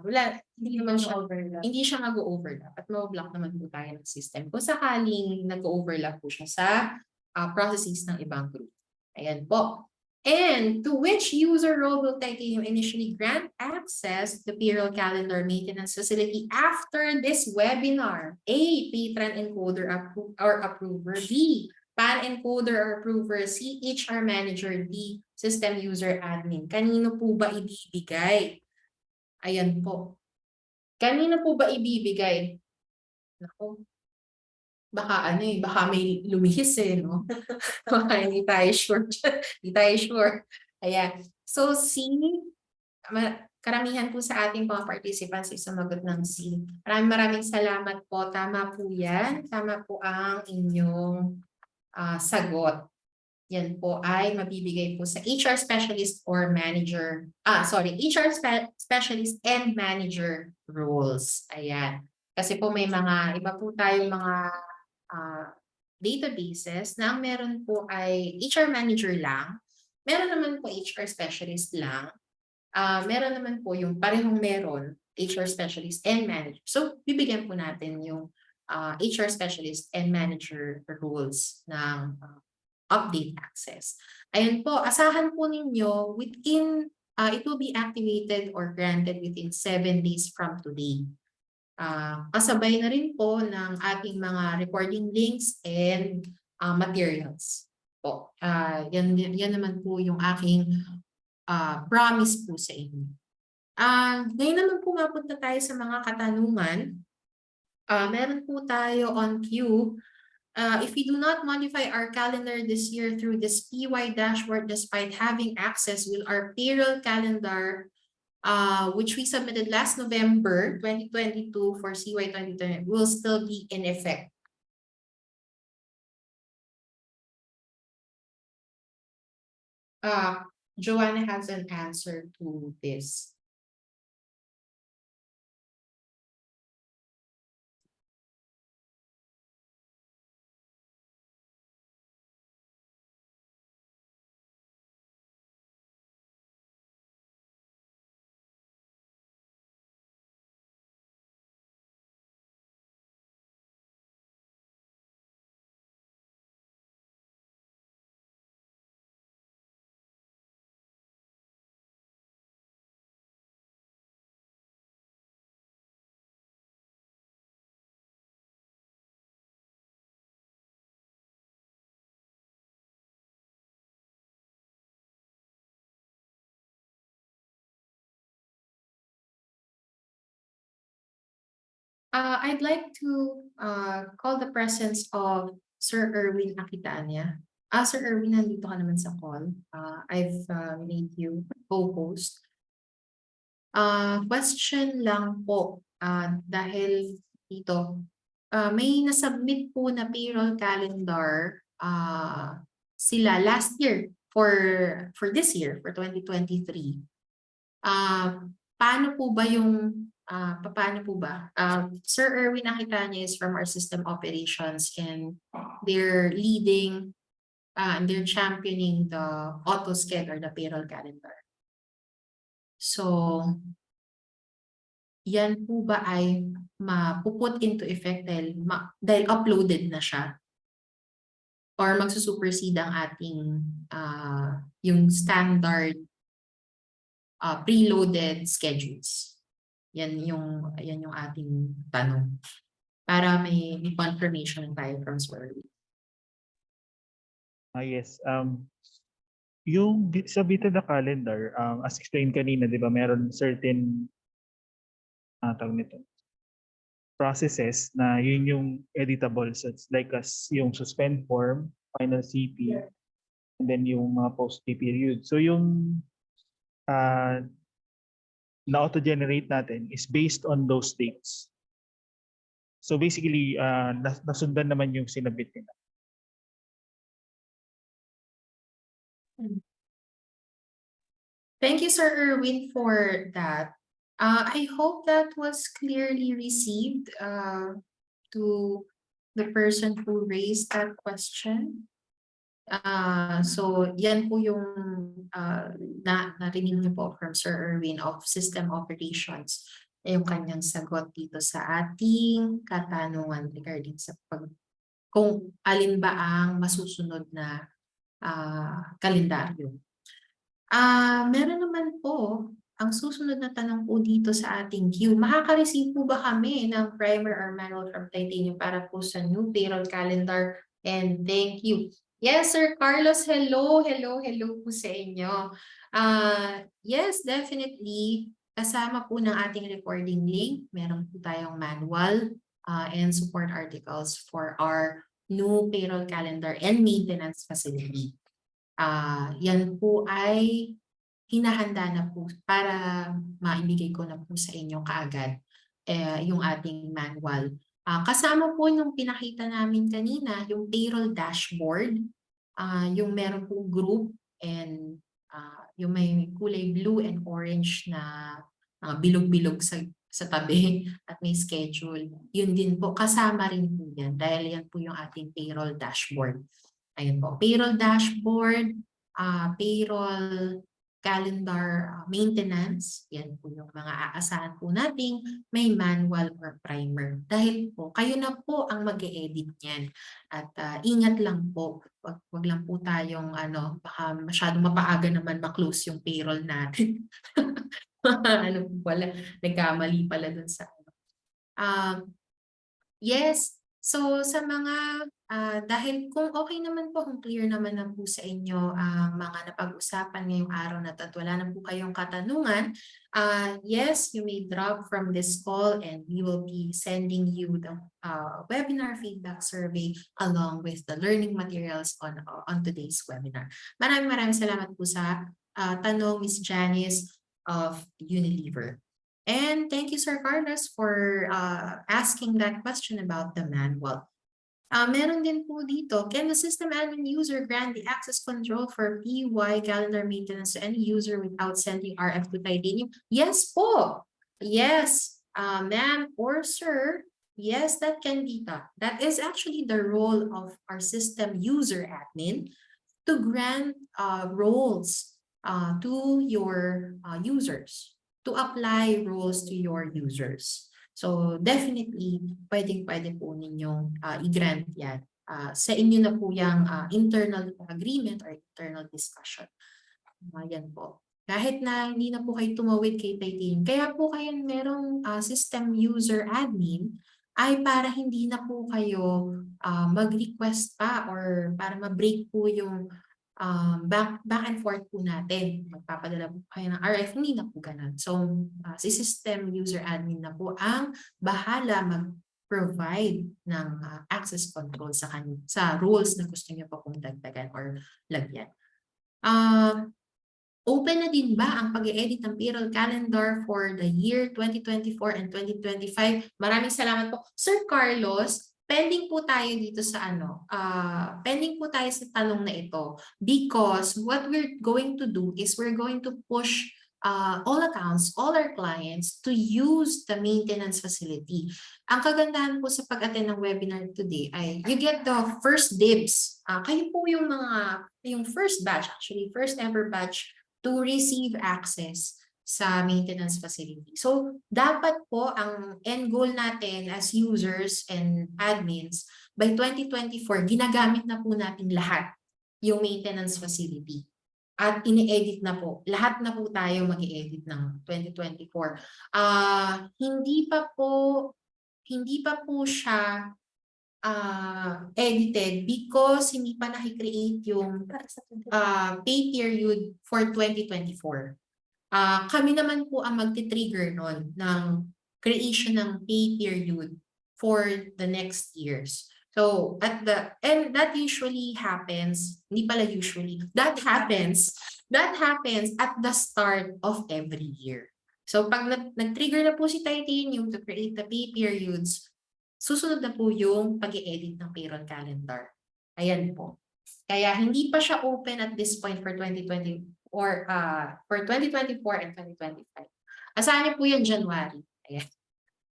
wala, hindi naman siya overlap. Hindi siya mag-overlap at ma-block naman po tayo ng system. Kung sakaling nag-overlap po siya sa processes ng ibang group. Ayan po. And to which user role will Titanium initially grant access to the payroll calendar maintenance facility after this webinar? A, patron encoder or approver. B, PAN encoder or approver. C, HR manager. D, system user admin. Kanino po ba ibibigay? Ayan po. Kanino po ba ibibigay? Naku. Baka baka may lumihis no? Baka hindi tayo sure. Hindi tayo sure. Ayan. So C, karamihan po sa ating mga participants ay sumagot ng C. Maraming salamat po. Tama po yan. Tama po ang inyong sagot. Yan po ay mabibigay po sa HR specialist or manager. HR specialist and manager roles. Ayan. Kasi po may mga iba po tayong mga databases na ang meron po ay HR manager lang. Meron naman po HR specialist lang. Meron naman po yung parehong meron, HR specialist and manager. So, bibigyan po natin yung HR specialist and manager roles ng update access. Ayan po, asahan po ninyo within, it will be activated or granted within 7 days from today. Kasabay na rin po ng ating mga recording links and materials. Po. Yan naman po yung aking promise po sa inyo. Ngayon naman po mapunta tayo sa mga katanungan. Meron po tayo on queue. If we do not modify our calendar this year through this PY dashboard despite having access with our payroll calendar, which we submitted last November 2022 for CY 2020, will still be in effect. Joanna has an answer to this. I'd like to call the presence of Sir Erwin Aquitania. Sir Erwin, nandito ka naman sa call. I've made you co-host. Question lang po, dahil dito, may nasubmit po na payroll calendar sila last year for this year, for 2023. Paano po ba paano po ba? Sir Erwin Aquitania is from our system operations, and they're leading and they're championing the AutoSCHED or the payroll calendar. So, yan po ba ay mapuput into effect dahil uploaded na siya? Or magsusupersede ang ating yung standard preloaded schedules? Yan yung ating tanong. Para may confirmation tayo from Sir Erwin. Yes. Yung sa bit of the calendar, as explained kanina, di ba, meron certain tawag nito, processes na yun yung editable. So it's like yung suspend form, final CP, and then yung mga post-pay period. So yung na-auto-generate natin is based on those dates. So basically, nasundan naman yung sinabit nila. Thank you, Sir Erwin, for that. I hope that was clearly received to the person who raised that question. So yan po yung narinig niyo po from Sir Erwin of System Operations. Yung kanyang sagot dito sa ating katanungan regarding sa kung alin ba ang masusunod na kalendaryo. Meron naman po ang susunod na tanong po dito sa ating queue. Makaka-receive po ba kami ng primer or manual from Titanium para po sa new payroll calendar? And thank you. Yes, Sir Carlos, hello po sa inyo. Yes, definitely. Kasama po ng ating recording link, meron po tayong manual and support articles for our new payroll calendar and maintenance facility. Yan po ay hinahanda na po para maibigay ko na po sa inyo kaagad yung ating manual. Kasama po yung pinakita namin kanina, yung payroll dashboard, yung meron pong group and yung may kulay blue and orange na bilog-bilog sa tabi at may schedule. Yun din po, kasama rin po yan dahil yan po yung ating payroll dashboard. Ayun po, payroll dashboard, payroll calendar maintenance, yan po yung mga aasahan po nating may manual or primer. Dahil po, kayo na po ang mag-e-edit niyan. At ingat lang po, wag lang po tayong baka masyadong mapaaga naman ma-close yung payroll natin. Nagkamali pala dun sa yes. So sa mga dahil kung okay naman po, kung clear naman na po sa inyo ang mga napag-usapan ngayong araw na at wala na po kayong katanungan, yes, you may drop from this call and we will be sending you the webinar feedback survey along with the learning materials on today's webinar. Maraming salamat po sa tanong, Ms. Janice of Unilever. And thank you, Sir Carlos, for asking that question about the manual. Meron din po dito, can the system admin user grant the access control for PY calendar maintenance to any user without sending RF to Titanium? Yes po. Yes, ma'am or sir. Yes, that can be done. That is actually the role of our system user admin to grant roles to your users, to apply roles to your users. So definitely, pwede po ninyong i-grant yan. Sa inyo na po yung internal agreement or internal discussion. Yan po. Kahit na hindi na po kayo tumawid kay Titanium, kaya po kayo merong system user admin ay para hindi na po kayo mag-request pa or para ma-break po yung back and forth po natin. Magpapadala po kayo ng RF, hindi na po ganun. So, si system user admin na po ang bahala mag-provide ng access control sa rules na gusto niyo po kung dagdagan or lagyan. Open na din ba ang pag-edit ng payroll calendar for the year 2024 and 2025? Maraming salamat po. Sir Carlos, pending po tayo dito sa pending po tayo sa tanong na ito because what we're going to do is we're going to push all accounts, all our clients to use the maintenance facility. Ang kagandahan po sa pag-attend ng webinar today ay you get the first dibs. Kayo po yung first batch, actually first ever batch to receive access sa maintenance facility. So, dapat po ang end goal natin as users and admins, by 2024, ginagamit na po natin lahat yung maintenance facility. At ini-edit na po. Lahat na po tayo mag-i-edit ng 2024. Hindi pa po siya edited because hindi pa nakikreate yung pay period for 2024. Kami naman po ang magti-trigger nun ng creation ng pay period for the next years. So, and that usually happens, hindi pala usually, that happens at the start of every year. So, pag nag-trigger na po si Titanium to create the pay periods, susunod na po yung pag-i-edit ng payroll calendar. Ayan po. Kaya hindi pa siya open at this point for 2020 or for 2024 and 2025. Asahan niyo po yan January. Ayan.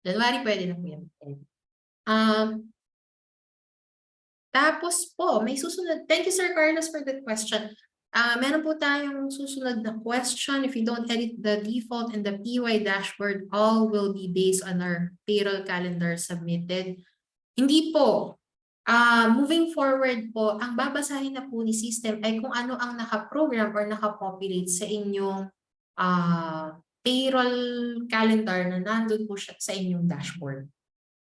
January pwede na po yan. Tapos po, may susunod. Thank you Sir Carlos for that question. Meron po tayong susunod na question. If you don't edit the default and the PY dashboard, all will be based on our payroll calendar submitted. Hindi po. Moving forward po, ang babasahin na po ni system ay kung ano ang nakaprogram or nakapopulate sa inyong payroll calendar na nandun po siya sa inyong dashboard.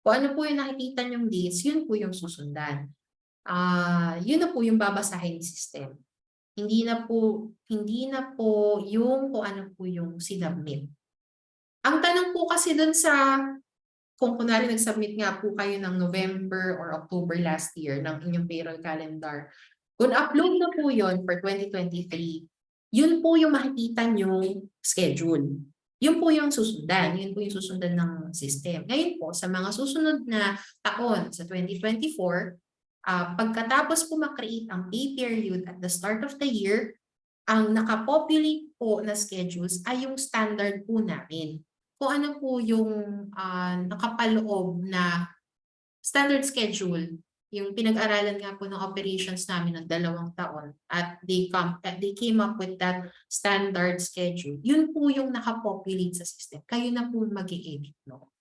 Kung ano po yung nakikita nyong dates, yun po yung susundan. Yun na po yung babasahin ni system. Hindi na po yung kung ano po yung sinubmit. Ang tanong po kasi dun sa, kung kunwari nag-submit nga po kayo ng November or October last year ng inyong payroll calendar, kung upload na po yun for 2023, yun po yung makikita nyong schedule. Yun po yung susundan. Yun po yung susundan ng system. Ngayon po, sa mga susunod na taon, sa 2024, pagkatapos po makreate ang pay period at the start of the year, ang nakapopulate po na schedules ay yung standard po namin. Kung ano po yung nakapaloob na standard schedule, yung pinag-aralan nga po ng operations namin ng 2 taon at they came up with that standard schedule. Yun po yung nakapopulate sa system. Kayo na po mag-i-edit, no?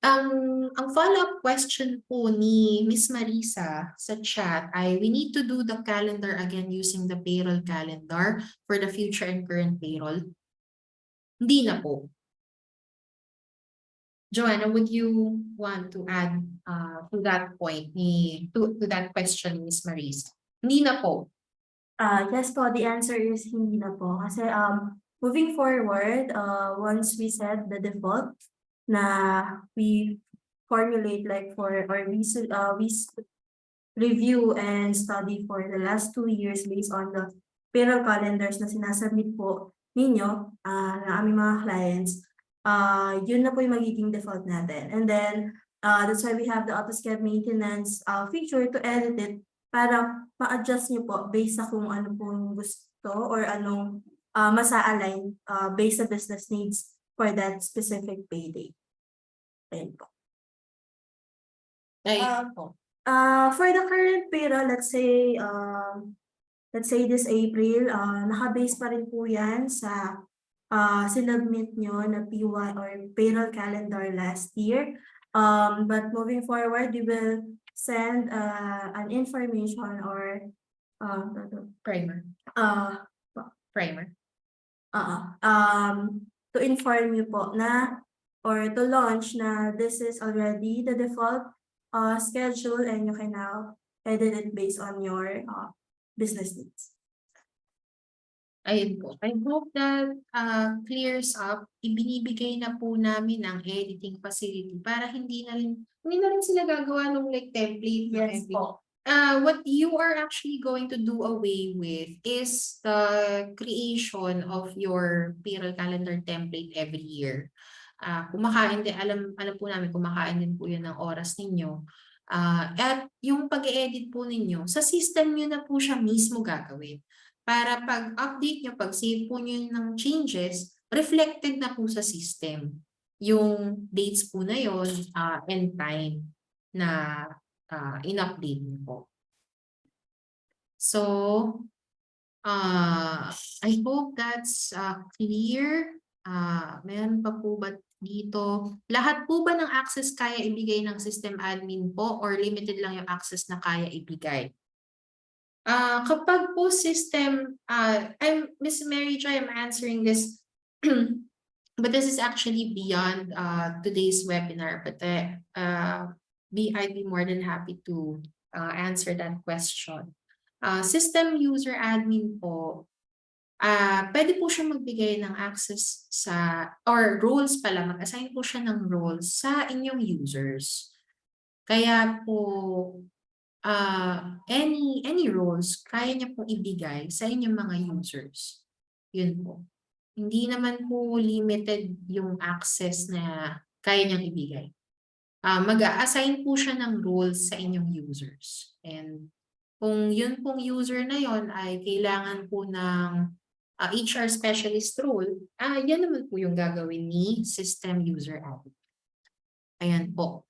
Ang follow-up question po ni Miss Marisa sa chat ay we need to do the calendar again using the payroll calendar for the future and current payroll. Hindi na po. Joanna, would you want to add to that point, to that question, Miss Marisa? Hindi na po. Yes po, the answer is hindi na po. Kasi moving forward, once we set the default na we formulate like for, or we review and study for the last 2 years based on the payroll calendars na sinasubmit po ninyo na aming mga clients, yun na po yung magiging default natin. And then, that's why we have the auto-schedule maintenance feature to edit it para ma-adjust nyo po based sa kung ano pong gusto or anong masa-align based sa business needs for that specific payday. Ayun po. Ayun po. For the current payroll, let's say this April, naka-base pa rin po yan sa sinubmit nyo na PY or payroll calendar last year. But moving forward, we will send an information or Primer. To inform you po na or to launch na this is already the default schedule, and you can now edit it based on your business needs. Ayun po. I hope that clears up. Ibinibigay na po namin ang editing facility para hindi na rin sila gagawa ng like template. na Yes every- po. What you are actually going to do away with is the creation of your payroll calendar template every year. Kumakain din, alam po namin, kumakain din po yun ng oras ninyo. At yung pag-edit po ninyo, sa system nyo na po siya mismo gagawin. Para pag-update nyo, pag-save po nyo ng changes, reflected na po sa system. Yung dates po na yon and time na in-update nyo po. So, I hope that's clear. Meron pa po ba dito? Lahat po ba ng access kaya ibigay ng system admin po or limited lang yung access na kaya ibigay? Kapag po system, Miss Mary Joy, I'm answering this, but this is actually beyond today's webinar, but I'd be more than happy to answer that question. System user admin po, pwede po siya magbigay ng access sa, or roles pala, mag-assign po siya ng roles sa inyong users. Kaya po, any roles kaya niya pong ibigay sa inyong mga users. Yun po. Hindi naman po limited yung access na kaya niyang ibigay. Mag-a-assign po siya ng roles sa inyong users. And kung yun pong user na yon ay kailangan po ng HR specialist role, yan naman po yung gagawin ni system user admin. Ayan po.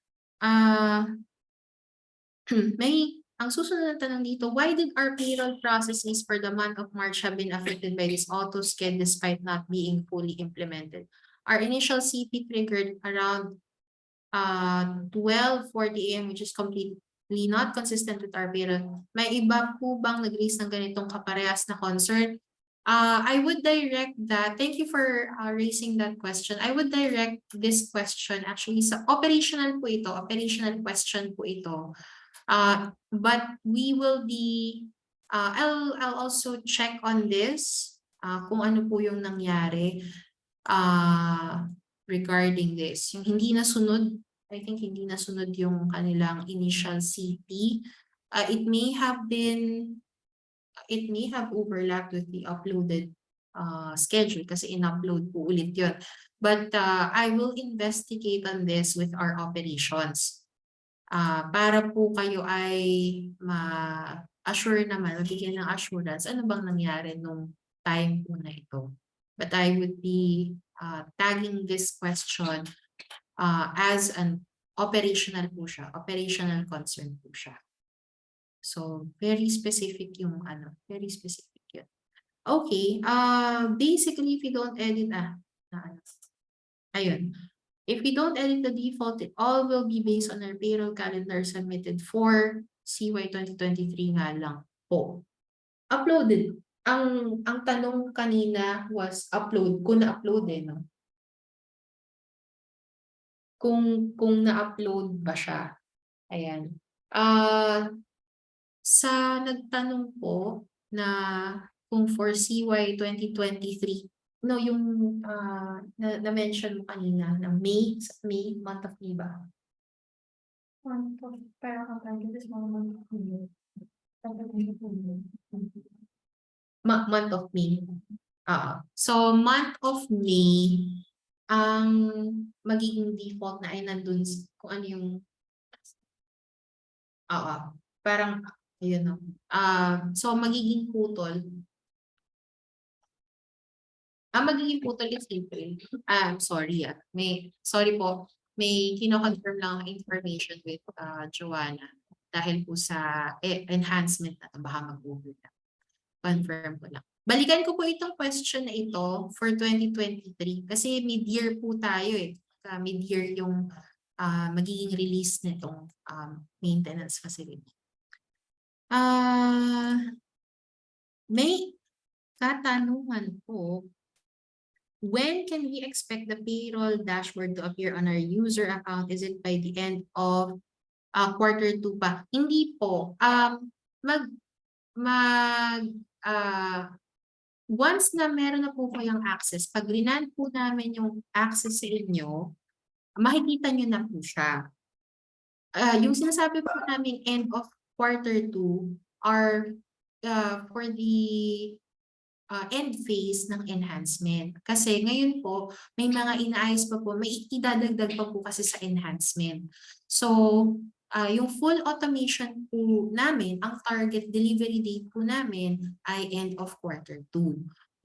Ang susunod na tanong dito, why did our payroll processes for the month of March have been affected by this auto-sked despite not being fully implemented? Our initial CP triggered around 12:40 AM, which is completely not consistent with our payroll. May iba po bang nag-raise ng ganitong kaparehas na concern? I would direct that, thank you for raising that question. I would direct this question actually sa operational po ito, operational question po ito. But we will be, I'll also check on this, kung ano po yung nangyari regarding this. Yung hindi nasunod, I think hindi nasunod yung kanilang initial CP. It may have overlapped with the uploaded schedule kasi in-upload po ulit yun. But I will investigate on this with our operations. Para po kayo ay ma-assure naman, mabigyan ng assurance, ano bang nangyari nung time po na ito. But I would be tagging this question as an operational po siya, operational concern po siya. So, very specific yung very specific yun. Okay, basically if you don't edit, ayun. If we don't edit the default, it all will be based on our payroll calendar submitted for CY 2023 nga lang po. Uploaded. Ang tanong kanina was upload, kung na-upload no? Kung na-upload ba siya. Ayan. Sa nagtanong po na kung for CY 2023, no, yung na-mention mo kanina na May, month of May ba? Month of May. So, month of May, ang magiging default na ay nandun kung ano yung parang, ayun no. So, magiging putol. Magiging putol is April. Sorry sorry po. May kino-confirm lang ang information with Joanna dahil po sa enhancement na baka mag-overlap. Confirm ko lang. Balikan ko po itong question na ito for 2023 kasi mid-year po tayo mid-year yung magiging release nitong maintenance facility. May katanungan po, when can we expect the payroll dashboard to appear on our user account? Is it by the end of quarter 2 pa. Hindi po. Mag mag once na meron na po kayong access, pag rinan po namin yung access sa inyo, makikita nyo na po siya. Yung sinasabi po namin end of quarter 2 are for the end phase ng enhancement. Kasi ngayon po, may mga inaayos pa po, may idadagdag pa po kasi sa enhancement. So, yung full automation po namin, ang target delivery date po namin ay end of quarter 2.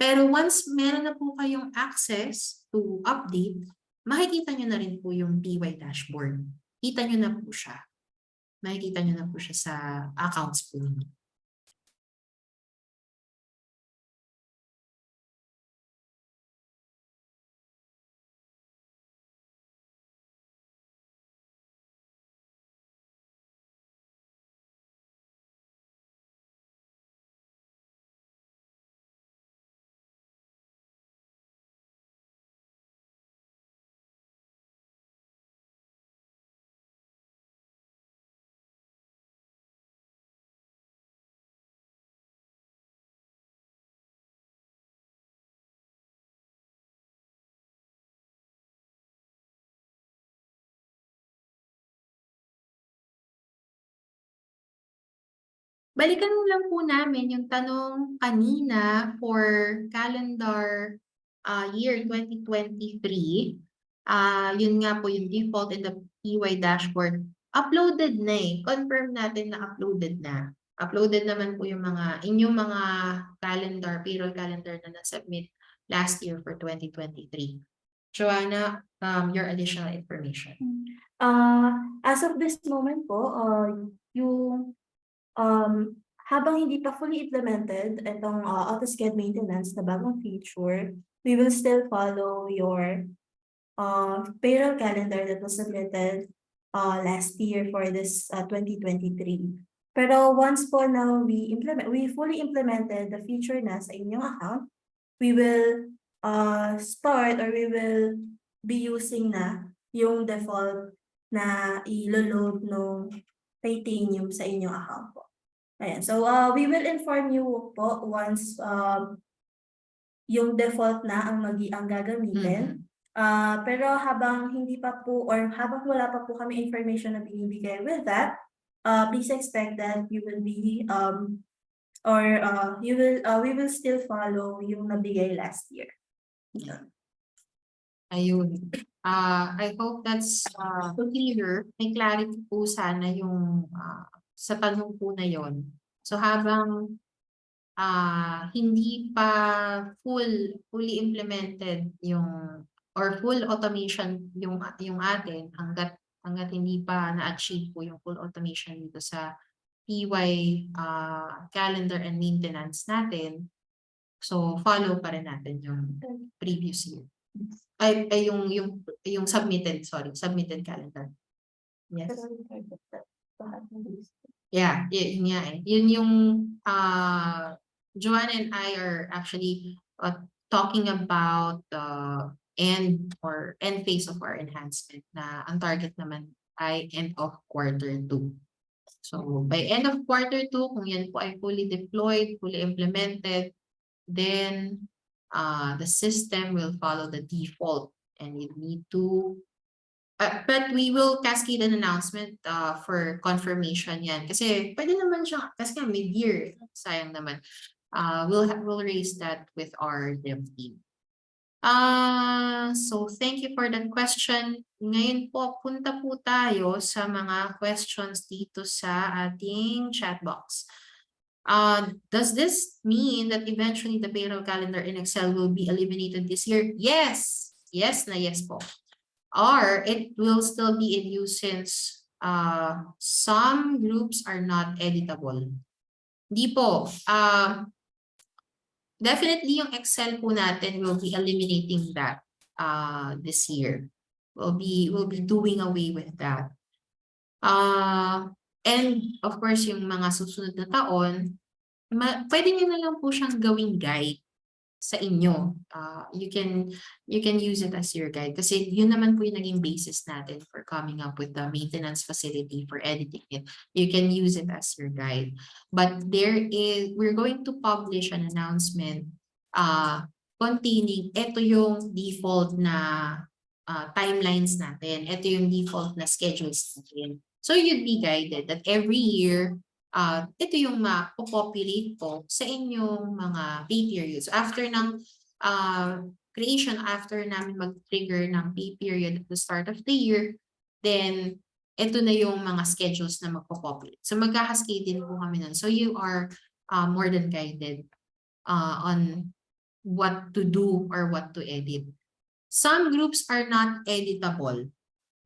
Pero once meron na po kayong access to update, makikita nyo na rin po yung PY dashboard. Kita nyo na po siya. Makikita nyo na po siya sa accounts po ninyo. Balikan lang po namin yung tanong kanina for calendar year 2023. Yun nga po yung default in the PY dashboard. Uploaded na eh. Confirm natin na uploaded na. Uploaded naman po yung inyong mga calendar, payroll calendar na na-submit last year for 2023. Joanna, your additional information. As of this moment po, yung habang hindi pa fully implemented itong auto-schedule maintenance na bagong feature, we will still follow your payroll calendar that was submitted last year for this 2023. Pero once po na we fully implemented the feature na sa inyong account, we will start or we will be using na yung default na ilo-load ng titanium sa inyong account po. Ayan. So, we will inform you po once yung default na ang gagamitin. Pero habang hindi pa po or habang wala pa po kami information na binibigay with that, please expect that you will be we will still follow yung nabigay last year. Yeah. Ayun. I hope that's clear. May clarity po sana yung sa tanong po na yon. So habang hindi pa fully implemented yung or full automation yung atin hangga't hindi pa na-achieve po yung full automation dito sa PY calendar and maintenance natin. So follow pa rin natin yung previous year. Ay yung submitted calendar. Yes. Yeah, yun nga eh. Yun yung Joanna and I are actually talking about the end phase of our enhancement na ang target naman ay end of quarter 2. So by end of quarter 2, kung yan po ay fully deployed, fully implemented, then the system will follow the default and we need to but we will cascade an announcement for confirmation yan. Kasi pwede naman siya, kasi mid-year, sayang naman. We'll raise that with our dev team. So thank you for that question. Ngayon po, punta po tayo sa mga questions dito sa ating chat box. Does this mean that eventually the payroll calendar in Excel will be eliminated this year? Yes! Yes na yes po. Or it will still be in use since some groups are not editable. Di po. Definitely yung Excel po natin will be eliminating that this year. We'll be doing away with that. And of course, yung mga susunod na taon, pwede nyo na lang po siyang gawing guide. sa inyo. You can use it as your guide kasi yun naman po yung naging basis natin for coming up with the maintenance facility for editing it. You can use it as your guide. But we're going to publish an announcement containing ito yung default na timelines natin. Ito yung default na schedules natin. So you'd be guided that every year ito yung mapopopulate po sa inyong mga pay periods. After ng creation, after namin mag-trigger ng pay period at the start of the year, then ito na yung mga schedules na magpopopulate. So magkakascade din po kami nun. So you are more than guided on what to do or what to edit. Some groups are not editable.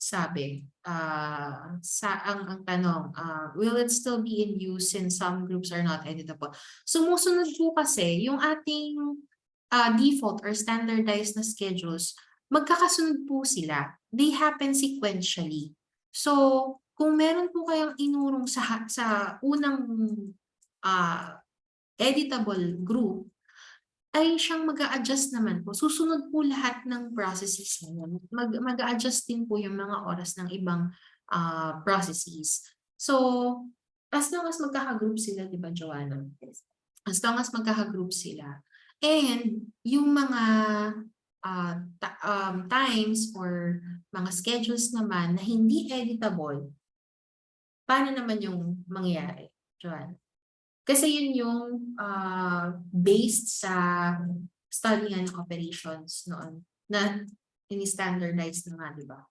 Sabi, ang tanong, will it still be in use since some groups are not editable? Sumusunod po kasi yung ating default or standardized na schedules, magkakasunod po sila. They happen sequentially. So, kung meron po kayong inurong sa unang editable group, ay siyang mag-a-adjust naman po. Susunod po lahat ng processes niyo. Mag-a-adjust din po yung mga oras ng ibang processes. So, as long as magkaka-group sila, di ba, Joanna? As long as magkaka-group sila. And yung mga times or mga schedules naman na hindi editable, paano naman yung mangyayari, Joanna? Kasi yun yung based sa study and operations noon na ini-standardize na nga, di ba?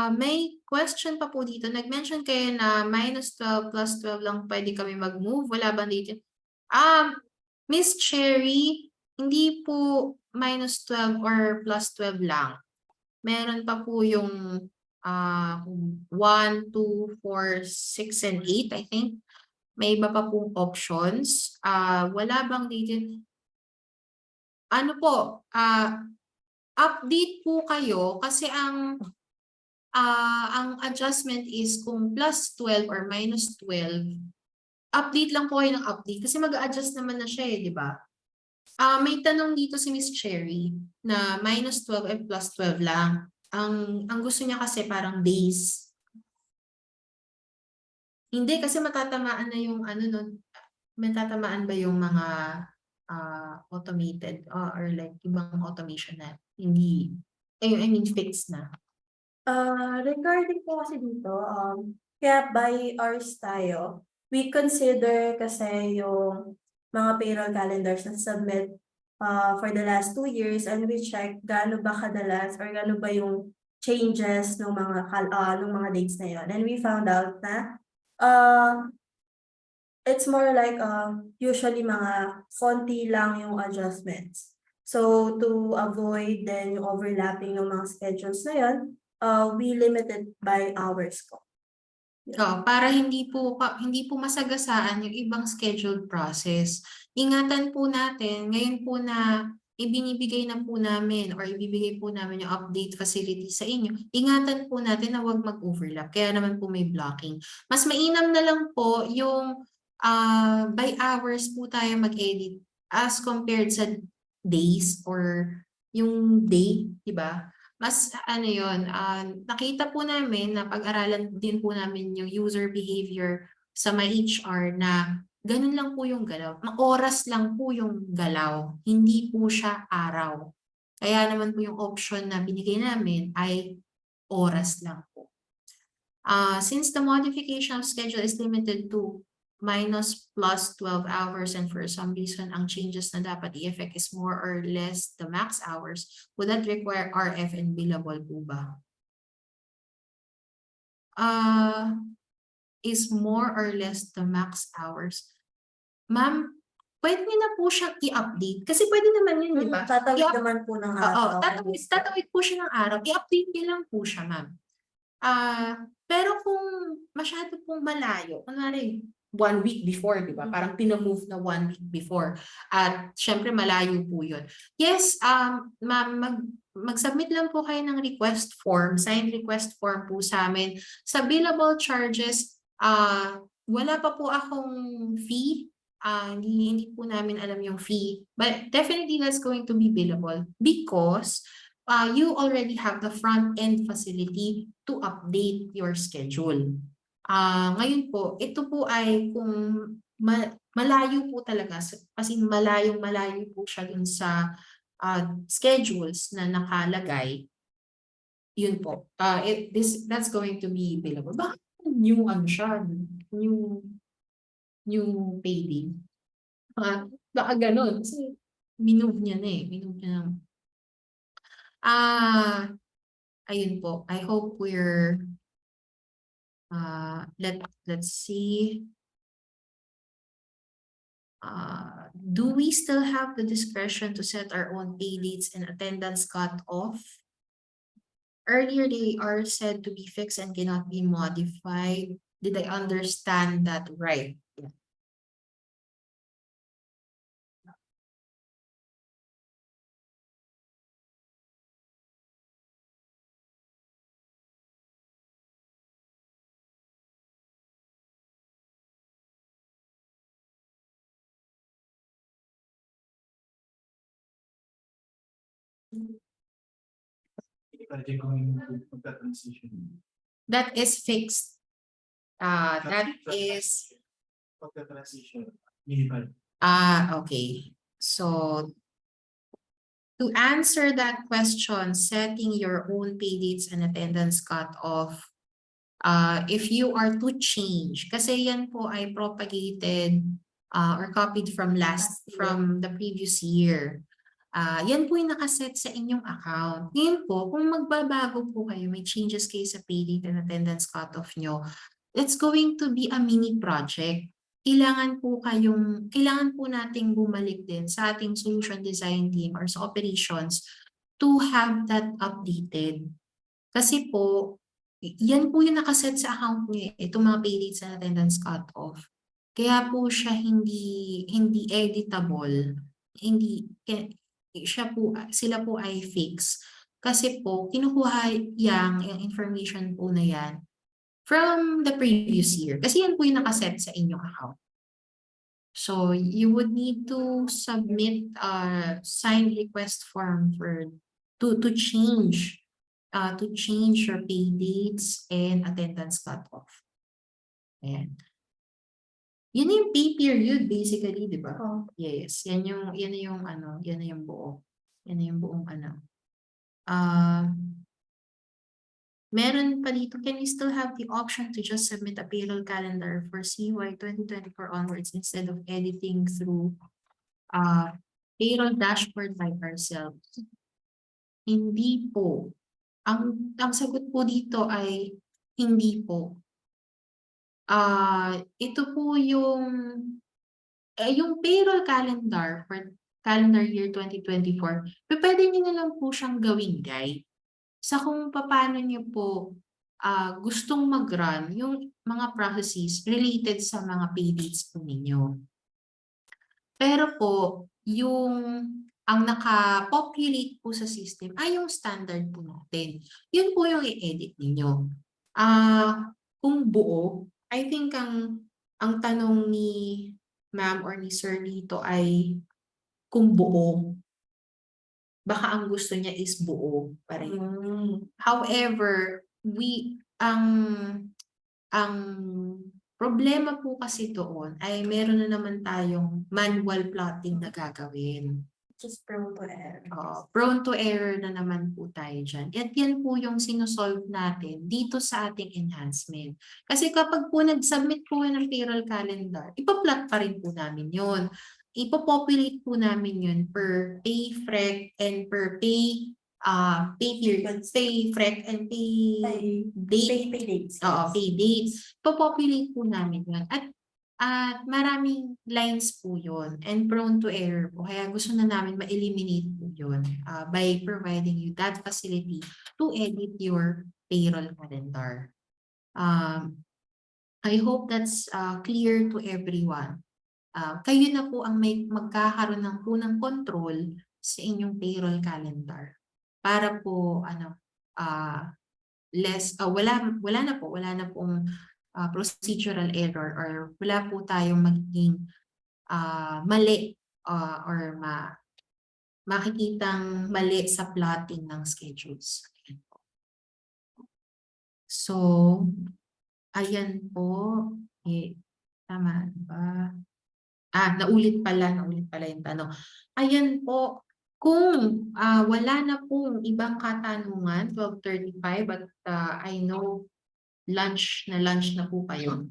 May question pa po dito. Nag-mention kayo na -12 plus 12 lang pwede kami mag-move. Wala bang dito? Miss Cherry, hindi po -12 or plus 12 lang. Meron pa po yung 1, 2, 4, 6, and 8, I think. May iba pa pong options. Wala bang dito? Ano po? Update po kayo kasi ang adjustment is kung plus 12 or minus 12, update lang po kayo ng update kasi mag-a-adjust naman na siya di ba? May tanong dito si Miss Cherry na -12 and plus 12 lang. Ang gusto niya kasi parang base. Hindi kasi matatamaan na yung matatamaan ba yung mga automated or like ibang automation na hindi, I mean fixed na. Regarding po kasi dito, kaya by hours tayo, we consider kasi yung mga payroll calendars na submit for the last 2 years and we check gaano ba kadalas or gaano ba yung changes ng mga dates na yun. And we found out na it's more like usually mga konti lang yung adjustments. So to avoid then yung overlapping ng mga schedules na yun, we limited by hours ko. Para hindi po masagasaan yung ibang scheduled process. Ingatan po natin, ngayon po na ibinibigay na po namin or ibibigay po namin yung update facility sa inyo, ingatan po natin na huwag mag-overlap. Kaya naman po may blocking. Mas mainam na lang po yung by hours po tayo mag-edit as compared sa days or yung day, di ba? Mas yun, nakita po namin na pag-aralan din po namin yung user behavior sa my HR na ganun lang po yung galaw. Oras lang po yung galaw, hindi po siya araw. Kaya naman po yung option na binigay namin ay oras lang po. Since the modification of schedule is limited to -+12 hours and for some reason ang changes na dapat i-effect is more or less the max hours, would that require RF and billable po ba? Is more or less the max hours. Ma'am, pwede niyo na po siyang i-update. Kasi pwede naman yun, di ba? Tatawid I-up- naman po ng Oo, araw. tatawid po siya ng araw. I-update niyo lang po siya, ma'am. Pero kung masyado pong malayo, kunwari 1 week before, di ba? Parang pinamove na 1 week before. At syempre malayo po yun. Yes, ma'am, mag-submit lang po kayo ng request form, signed request form po sa amin. Sa billable charges, wala pa po akong fee. Hindi po namin alam yung fee. But definitely that's going to be billable because you already have the front-end facility to update your schedule. Ngayon po, ito po ay kung malayo po talaga, kasi malayo po siya dun sa schedules na nakalagay, yun po. That's going to be billable. Bakit new ano siya? New payday? Baka ganun. Kasi minove niya na eh. Minove niya na. Ayun po. I hope we're let's see. Do we still have the discretion to set our own pay dates and attendance cut-off? Earlier, they are said to be fixed and cannot be modified. Did I understand that right? Yeah. That is fixed. That is okay. So to answer that question, setting your own pay dates and attendance cut-off, if you are to change, kasi yan po ay propagated or copied from the previous year. Yan po yung nakaset sa inyong account. Ngayon po, kung magbabago po kayo, may changes kayo sa pay date and attendance cut-off nyo, it's going to be a mini project. Kailangan po nating bumalik din sa ating solution design team or sa operations to have that updated. Kasi po, yan po yung nakaset sa account niyo, itong mga pay dates and attendance cut-off. Kaya po siya hindi editable. Sila po ay fix. Kasi po, kinukuha yung information po na yan from the previous year. Kasi yan po yung nakaset sa inyong account. So, you would need to submit a signed request form to change your pay dates and attendance cutoff. Ayan. Yun yung pay period basically, di ba? Oh. Yes, yan na yung buo. Yan na yung buong ano. Meron pa dito, can we still have the option to just submit a payroll calendar for CY 2024 onwards instead of editing through payroll dashboard by ourselves? Hindi po. Ang sagot po dito ay hindi po. Ito po yung payroll calendar for calendar year 2024, pwede niyo na lang po siyang gawing guide sa kung paano niyo po gustong mag-run yung mga processes related sa mga pay dates po ninyo. Pero po, ang naka-populate po sa system ay yung standard po natin. Yun po yung i-edit ninyo. Kung buo, I think ang tanong ni ma'am or ni sir dito ay kung buo. Baka ang gusto niya is buo pa rin. However, ang problema po kasi doon ay meron na naman tayong manual plotting na gagawin. Just prone to error. Prone to error na naman po tayo dyan. At yan po yung sinusolve natin dito sa ating enhancement. Kasi kapag po nag-submit po ng payroll calendar, ipa-plot pa rin po namin yun. Ipopopulate po namin yun per pay frec and per pay period, pay frec and pay date. Pay dates. Oo, pay dates. Ipopopulate po namin yun. At At maraming lines po yun and prone to error po. Kaya gusto na namin ma-eliminate po yun by providing you that facility to edit your payroll calendar. I hope that's clear to everyone. Kayo na po ang may magkakaroon ng unang control sa inyong payroll calendar para po wala na pong procedural error or wala po tayong magiging mali or makikitang mali sa plotting ng schedules. So, ayan po. Tama ba? Naulit pala yung tanong. Ayan po, kung wala na pong ibang katanungan, 12:35, but I know lunch na po kayo.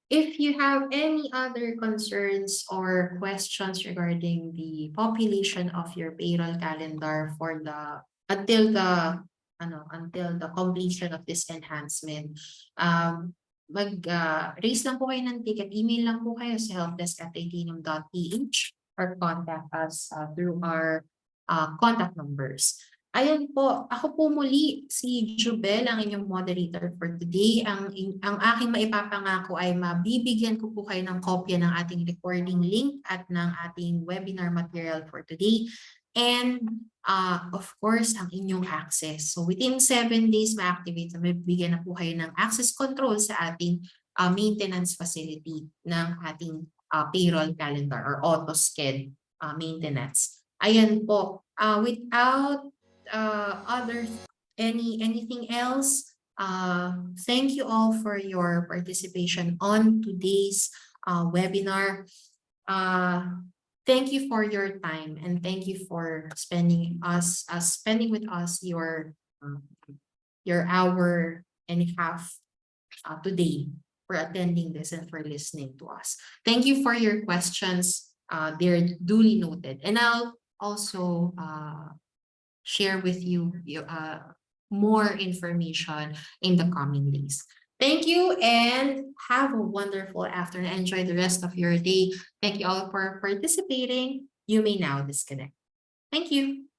If you have any other concerns or questions regarding the population of your payroll calendar for until the completion of this enhancement, raise lang po kayo ng ticket, email lang po kayo sa helpdesk@titanium.ph or contact us through our contact numbers. Ayan po, ako po muli si Jubel, ang inyong moderator for today. Ang aking maipapangako ay mabibigyan ko po kayo ng kopya ng ating recording link at ng ating webinar material for today. And of course, ang inyong access. So within 7 days, ma-activate na mabibigyan na po kayo ng access control sa ating maintenance facility ng ating payroll calendar or auto-sched maintenance. Ayan po, without anything else, thank you all for your participation on today's webinar. Thank you for your time and thank you for spending with us your hour and a half today for attending this and for listening to us. Thank you for your questions. They're duly noted, and I'll also share with you more information in the coming days. Thank you and have a wonderful afternoon. Enjoy the rest of your day. Thank you all for participating. You may now disconnect. Thank you.